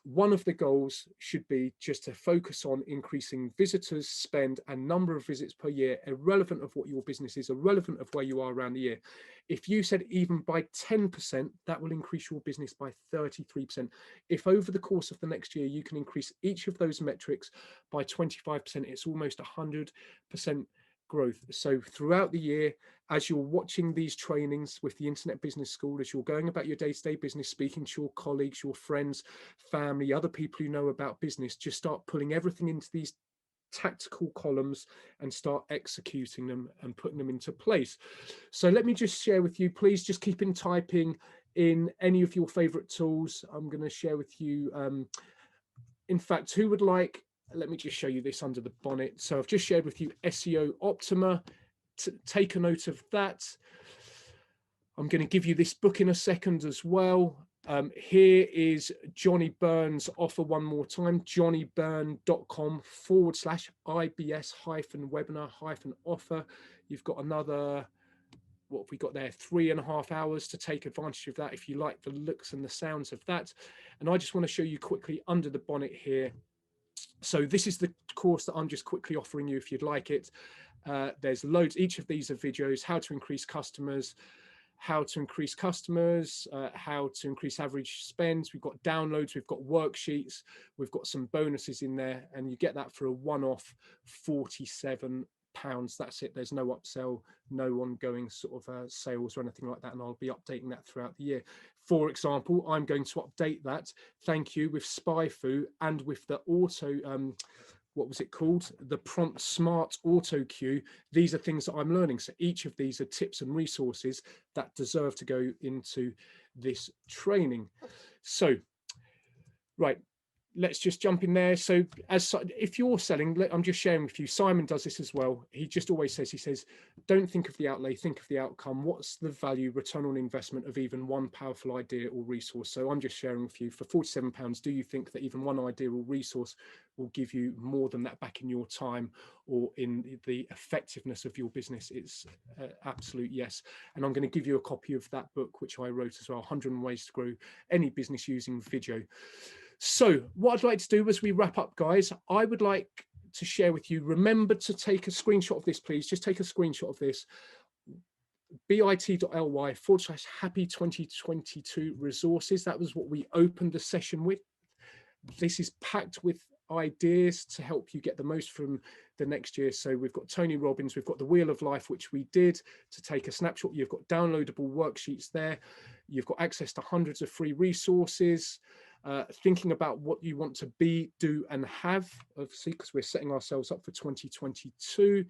one of the goals should be just to focus on increasing visitors, spend, and number of visits per year, irrelevant of what your business is, irrelevant of where you are around the year. If you said even by 10%, that will increase your business by 33%. If over the course of the next year, you can increase each of those metrics by 25%, it's almost 100% growth. So throughout the year, as you're watching these trainings with the Internet Business School, as you're going about your day-to-day business, speaking to your colleagues, your friends, family, other people you know about business, just start pulling everything into these tactical columns and start executing them and putting them into place. So let me just share with you, please just keep in typing in any of your favorite tools. I'm going to share with you, in fact, who would like, let me just show you this under the bonnet. So I've just shared with you SEO Optima. Take a note of that. I'm going to give you this book in a second as well. Here is Johnny Beirne's offer one more time, johnnybeirne.com/IBS-webinar-offer. You've got another, what have we got there, 3.5 hours to take advantage of that if you like the looks and the sounds of that. And I just want to show you quickly under the bonnet here. So this is the course that I'm just quickly offering you if you'd like it. There's loads, each of these are videos, how to increase customers, how to increase average spends. We've got downloads, we've got worksheets, we've got some bonuses in there, and you get that for a one-off £47. That's it. There's no upsell, no ongoing sort of sales or anything like that, and I'll be updating that throughout the year. For example, I'm going to update that, thank you, with SpyFu and with the auto, what was it called? The Prompt Smart Autocue. These are things that I'm learning. So each of these are tips and resources that deserve to go into this training. So, right. Let's just jump in there. So if you're selling, I'm just sharing with you, Simon does this as well. He just always says, he says, don't think of the outlay, think of the outcome. What's the value, return on investment of even one powerful idea or resource? So I'm just sharing with you, for £47, do you think that even one idea or resource will give you more than that back in your time or in the effectiveness of your business? It's absolute yes. And I'm going to give you a copy of that book, which I wrote as well, 100 Ways to Grow Any Business Using Video. So what I'd like to do as we wrap up, guys, I would like to share with you, remember to take a screenshot of this, please. Just take a screenshot of this. bit.ly/happy 2022 resources. That was what we opened the session with. This is packed with ideas to help you get the most from the next year. So we've got Tony Robbins, we've got the Wheel of Life, which we did to take a snapshot. You've got downloadable worksheets there. You've got access to hundreds of free resources. Thinking about what you want to be, do, and have, obviously, because we're setting ourselves up for 2022.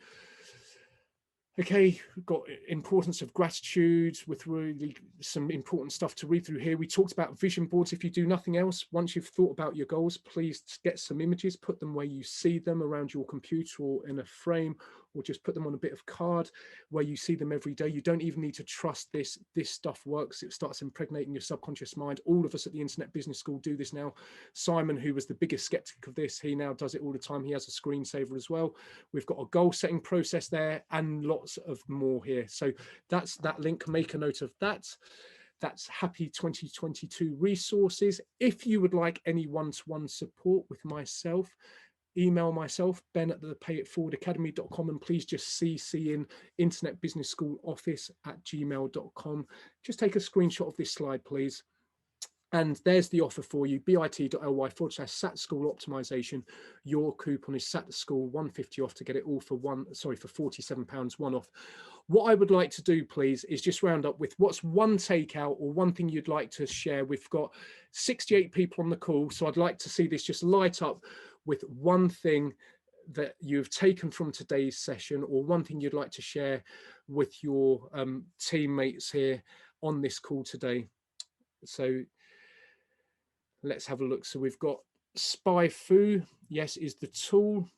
Okay, we've got importance of gratitude with really some important stuff to read through here. We talked about vision boards. If you do nothing else, once you've thought about your goals, please get some images, put them where you see them around your computer or in a frame, or just put them on a bit of card where you see them every day. You don't even need to trust this. This stuff works. It starts impregnating your subconscious mind. All of us at the Internet Business School do this now. Simon, who was the biggest skeptic of this, he now does it all the time. He has a screensaver as well. We've got a goal setting process there and lots of more here. So that's that link. Make a note of that. That's Happy 2022 resources. If you would like any one-to-one support with myself, email myself, ben@thepayitforwardacademy.com, and please just CC in Internet Business School office@gmail.com. Just take a screenshot of this slide, please. And there's the offer for you, bit.ly/SAT School Optimization. Your coupon is SAT School 150 off to get it all for £47 one off. What I would like to do, please, is just round up with what's one takeout or one thing you'd like to share. We've got 68 people on the call, so I'd like to see this just light up with one thing that you've taken from today's session, or one thing you'd like to share with your teammates here on this call today. So let's have a look. So we've got Spy Fu, yes, is the tool.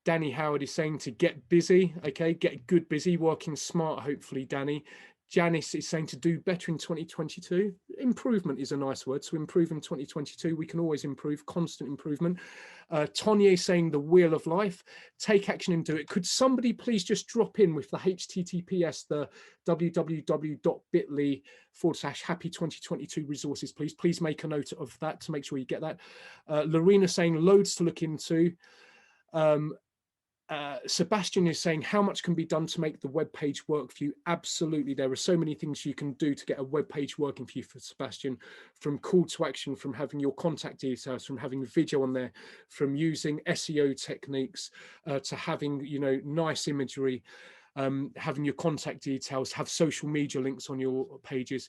Danny Howard is saying to get busy. Okay, get good busy, working smart, hopefully, Danny. Janice is saying to do better in 2022. Improvement is a nice word. So improve in 2022. We can always improve, constant improvement. Tonya is saying the wheel of life. Take action and do it. Could somebody please just drop in with the HTTPS, the www.bit.ly/happy 2022 resources, please. Please make a note of that to make sure you get that. Lorena saying loads to look into. Sebastian is saying how much can be done to make the web page work for you. Absolutely, there are so many things you can do to get a web page working for you, for Sebastian, from call to action, from having your contact details, from having video on there, from using SEO techniques, to having, you know, nice imagery, having your contact details, have social media links on your pages.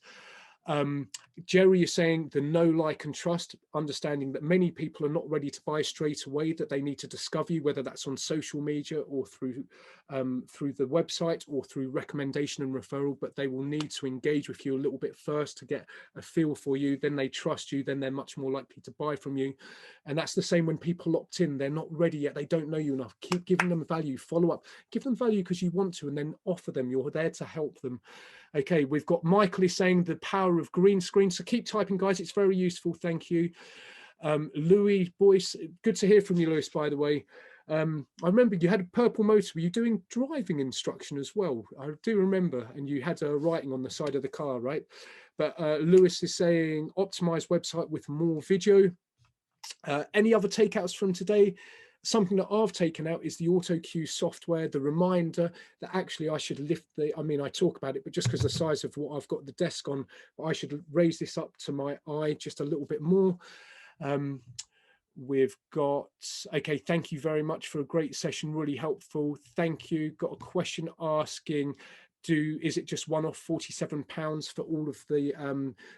Jerry is saying the know, like, and trust, understanding that many people are not ready to buy straight away, that they need to discover you, whether that's on social media or through the website or through recommendation and referral, but they will need to engage with you a little bit first to get a feel for you. Then they trust you, then they're much more likely to buy from you. And that's the same when people opt in. They're not ready yet, they don't know you enough. Keep giving them value, follow up, give them value because you want to, and then offer them. You're there to help them. Okay, we've got Michael is saying the power of green screen. So keep typing, guys. It's very useful. Thank you. Louis Boyce, good to hear from you, Louis, by the way. I remember you had a purple motor. Were you doing driving instruction as well? I do remember. And you had a writing on the side of the car, right? But Lewis is saying optimize website with more video. Any other takeouts from today? Something that I've taken out is the Autocue software, the reminder that actually I should lift the, I mean, I talk about it, but just because the size of what I've got the desk on, I should raise this up to my eye just a little bit more. We've got, okay, thank you very much for a great session, really helpful. Thank you. Got a question asking, is it just one-off £47 for all of the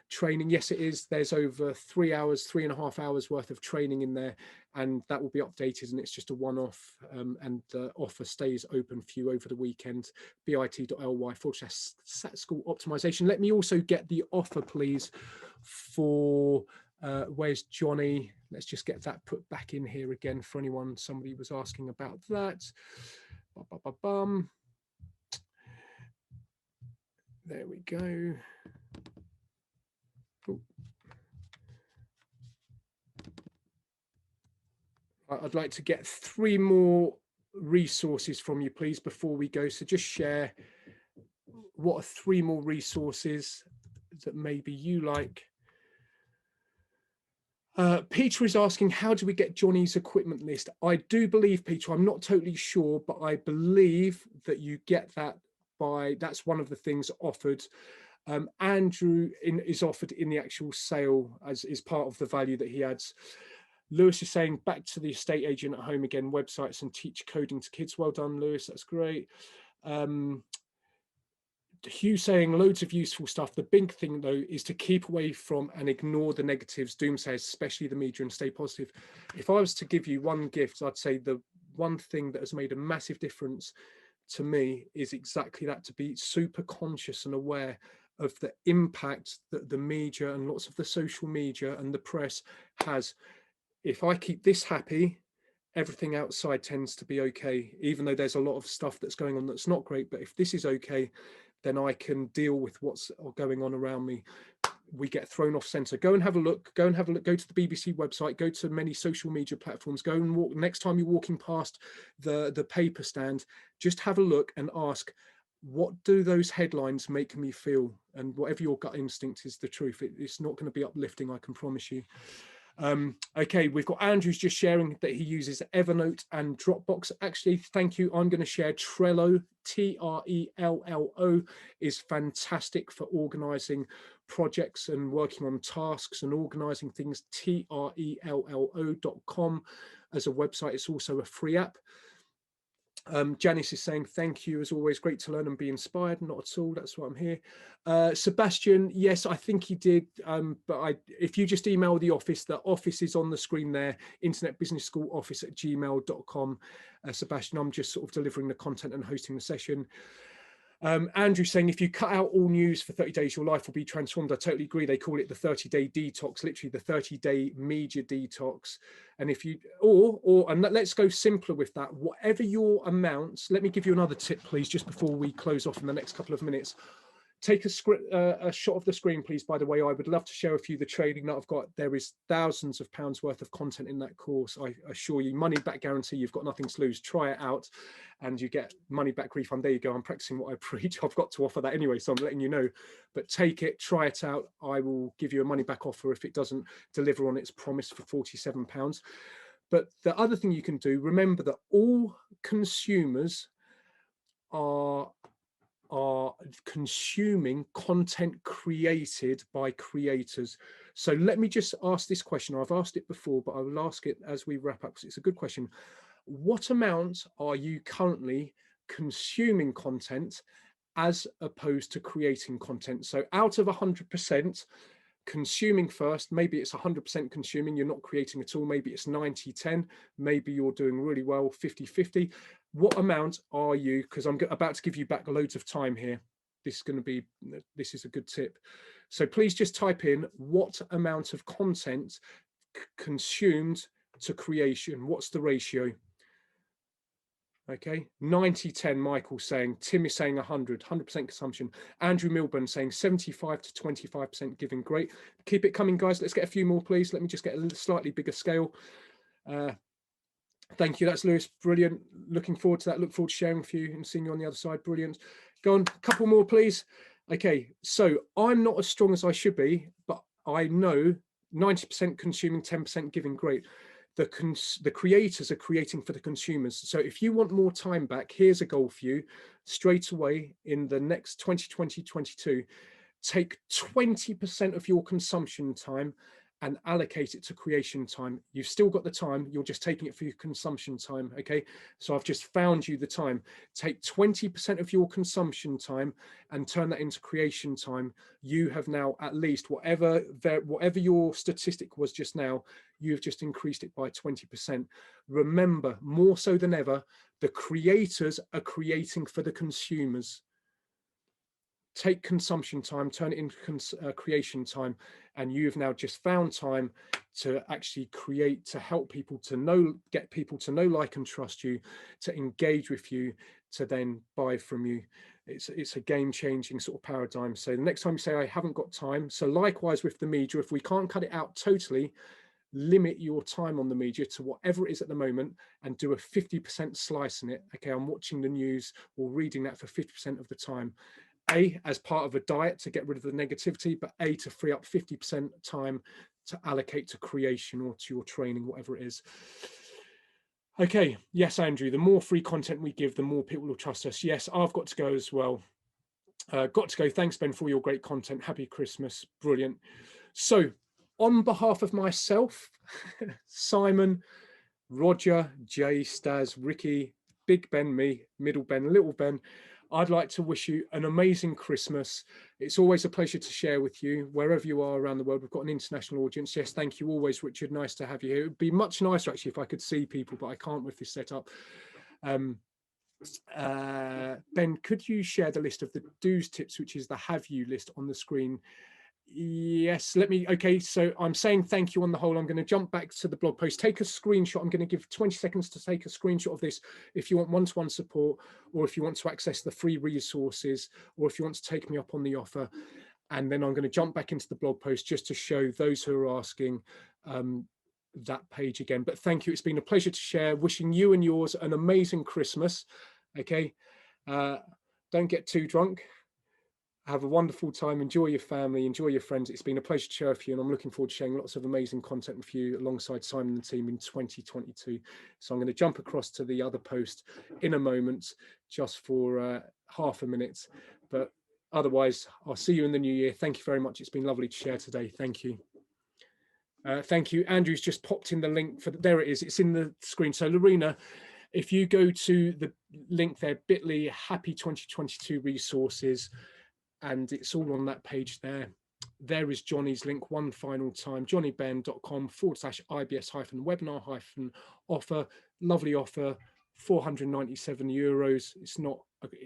training? Yes, it is. There's over 3.5 hours worth of training in there, and that will be updated, and it's just a one-off, and the offer stays open for you over the weekend. bit.ly/SAT School Optimization. Let me also get the offer, please, for where's Johnny? Let's just get that put back in here again for anyone. Somebody was asking about that. There we go. Ooh. I'd like to get 3 more resources from you, please, before we go. So just share what are 3 more resources that maybe you like. Peter is asking, how do we get Johnny's equipment list? I do believe, Peter, I'm not totally sure, but I believe that you get that by, that's one of the things offered. Andrew is offered in the actual sale as is part of the value that he adds. Lewis is saying back to the estate agent at home again, websites and teach coding to kids. Well done, Lewis. That's great. Hugh saying loads of useful stuff. The big thing though is to keep away from and ignore the negatives, doomsayers, especially the media, and stay positive. If I was to give you one gift, I'd say the one thing that has made a massive difference to me is exactly that, to be super conscious and aware of the impact that the media and lots of the social media and the press has. If I keep this happy, everything outside tends to be okay, even though there's a lot of stuff that's going on that's not great. But if this is okay, then I can deal with what's going on around me. We get thrown off center. Go and have a look. Go and have a look. Go to the BBC website. Go to many social media platforms. Go and walk. Next time you're walking past the paper stand, just have a look and ask, what do those headlines make me feel? And whatever your gut instinct is the truth. It's not going to be uplifting, I can promise you. Okay, we've got Andrew's just sharing that he uses Evernote and Dropbox. Actually, thank you. I'm going to share Trello. Trello is fantastic for organizing projects and working on tasks and organizing things. Trello.com as a website. It's also a free app. Janice is saying thank you as always, great to learn and be inspired. Not at all, that's why I'm here. Sebastian, yes, I think he did, but if you just email the office is on the screen there, Internet Business School office@gmail.com. Sebastian, I'm just sort of delivering the content and hosting the session. Andrew saying, if you cut out all news for 30 days, your life will be transformed. I totally agree. They call it the 30-day detox, literally the 30-day media detox. And if you, and let's go simpler with that. Whatever your amounts, let me give you another tip, please, just before we close off in the next couple of minutes. Take a shot of the screen, please. By the way, I would love to share with you the training that I've got. There is thousands of pounds worth of content in that course. I assure you, money back guarantee. You've got nothing to lose. Try it out and you get money back refund. There you go. I'm practicing what I preach. I've got to offer that anyway, so I'm letting you know. But take it, try it out. I will give you a money back offer if it doesn't deliver on its promise for £47. But the other thing you can do, remember that all consumers are consuming content created by creators. So let me just ask this question. I've asked it before, but I will ask it as we wrap up because it's a good question. What amount are you currently consuming content as opposed to creating content? So out of 100%, consuming first, maybe it's 100% consuming, you're not creating at all, maybe it's 90-10, maybe you're doing really well 50-50. What amount are you, because I'm about to give you back loads of time here, this is a good tip, so please just type in what amount of content consumed to creation, what's the ratio? Okay, 90-10, Michael's saying. Tim is saying 100% consumption. Andrew Milburn saying 75 to 25% giving. Great. Keep it coming, guys. Let's get a few more, please. Let me just get a slightly bigger scale. Thank you. That's Lewis. Brilliant. Looking forward to that. Look forward to sharing with you and seeing you on the other side. Brilliant. Go on, a couple more, please. Okay, so I'm not as strong as I should be, but I know 90% consuming, 10% giving. Great. The creators are creating for the consumers. So if you want more time back, here's a goal for you straight away in the next 2020-22. Take 20% of your consumption time and allocate it to creation time. You've still got the time, you're just taking it for your consumption time, okay? So I've just found you the time. Take 20% of your consumption time and turn that into creation time. You have now at least, whatever your statistic was just now, you've just increased it by 20%. Remember, more so than ever, the creators are creating for the consumers. Take consumption time, turn it into creation time, and you've now just found time to actually create, to help people to know, get people to know, like, and trust you, to engage with you, to then buy from you. It's a game-changing sort of paradigm. So the next time you say, I haven't got time, so likewise with the media, if we can't cut it out totally, limit your time on the media to whatever it is at the moment and do a 50% slice in it. Okay, I'm watching the news or reading that for 50% of the time. As part of a diet to get rid of the negativity, but to free up 50% time to allocate to creation or to your training, whatever it is. Okay, yes, Andrew, the more free content we give, the more people will trust us. Yes, I've got to go as well. Got to go. Thanks, Ben, for your great content. Happy Christmas. Brilliant. So, on behalf of myself, Simon, Roger, Jay, Staz, Ricky, Big Ben, me, Middle Ben, Little Ben, I'd like to wish you an amazing Christmas. It's always a pleasure to share with you wherever you are around the world. We've got an international audience. Yes, thank you always, Richard. Nice to have you here. It would be much nicer actually if I could see people, but I can't with this setup. Ben, could you share the list of the do's tips, which is the have you list on the screen? Yes, let me. Okay, so I'm saying thank you on the whole. I'm going to jump back to the blog post, take a screenshot. I'm going to give 20 seconds to take a screenshot of this if you want one-to-one support, or if you want to access the free resources, or if you want to take me up on the offer. And then I'm going to jump back into the blog post just to show those who are asking that page again. But thank you. It's been a pleasure to share. Wishing you and yours an amazing Christmas. Okay. Don't get too drunk. Have a wonderful time. Enjoy your family. Enjoy your friends. It's been a pleasure to share with you, and I'm looking forward to sharing lots of amazing content with you alongside Simon and the team in 2022. So I'm going to jump across to the other post in a moment, just for half a minute. But otherwise, I'll see you in the new year. Thank you very much. It's been lovely to share today. Thank you. Thank you. Andrew's just popped in the link for there it is. It's in the screen. So Lorena, if you go to the link there, bit.ly happy 2022 resources, and it's all on that page there. There is Johnny's link one final time, johnnyben.com/IBS-webinar-offer. Lovely offer, €497. It's not,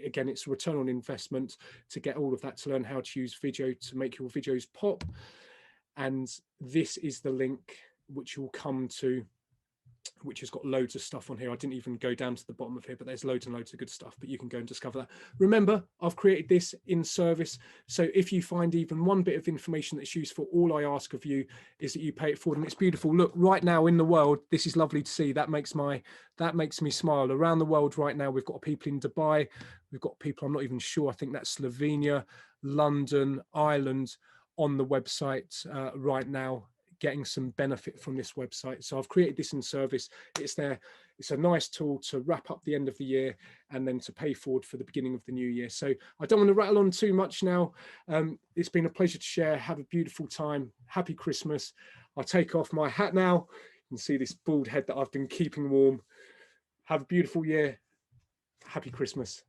again, it's a return on investment to get all of that, to learn how to use video to make your videos pop. And this is the link which you'll come to, which has got loads of stuff on here. I didn't even go down to the bottom of here, but there's loads and loads of good stuff, but you can go and discover that. Remember, I've created this in service. So if you find even one bit of information that's useful, all I ask of you is that you pay it forward. And it's beautiful. Look, right now in the world, this is lovely to see. That makes me smile. Around the world right now, we've got people in Dubai. We've got people, I'm not even sure. I think that's Slovenia, London, Ireland on the website right now, getting some benefit from this website. So I've created this in service. It's there. It's a nice tool to wrap up the end of the year and then to pay forward for the beginning of the new year. So I don't want to rattle on too much now. It's been a pleasure to share. Have a beautiful time. Happy Christmas. I'll take off my hat now. You can see this bald head that I've been keeping warm. Have a beautiful year. Happy Christmas.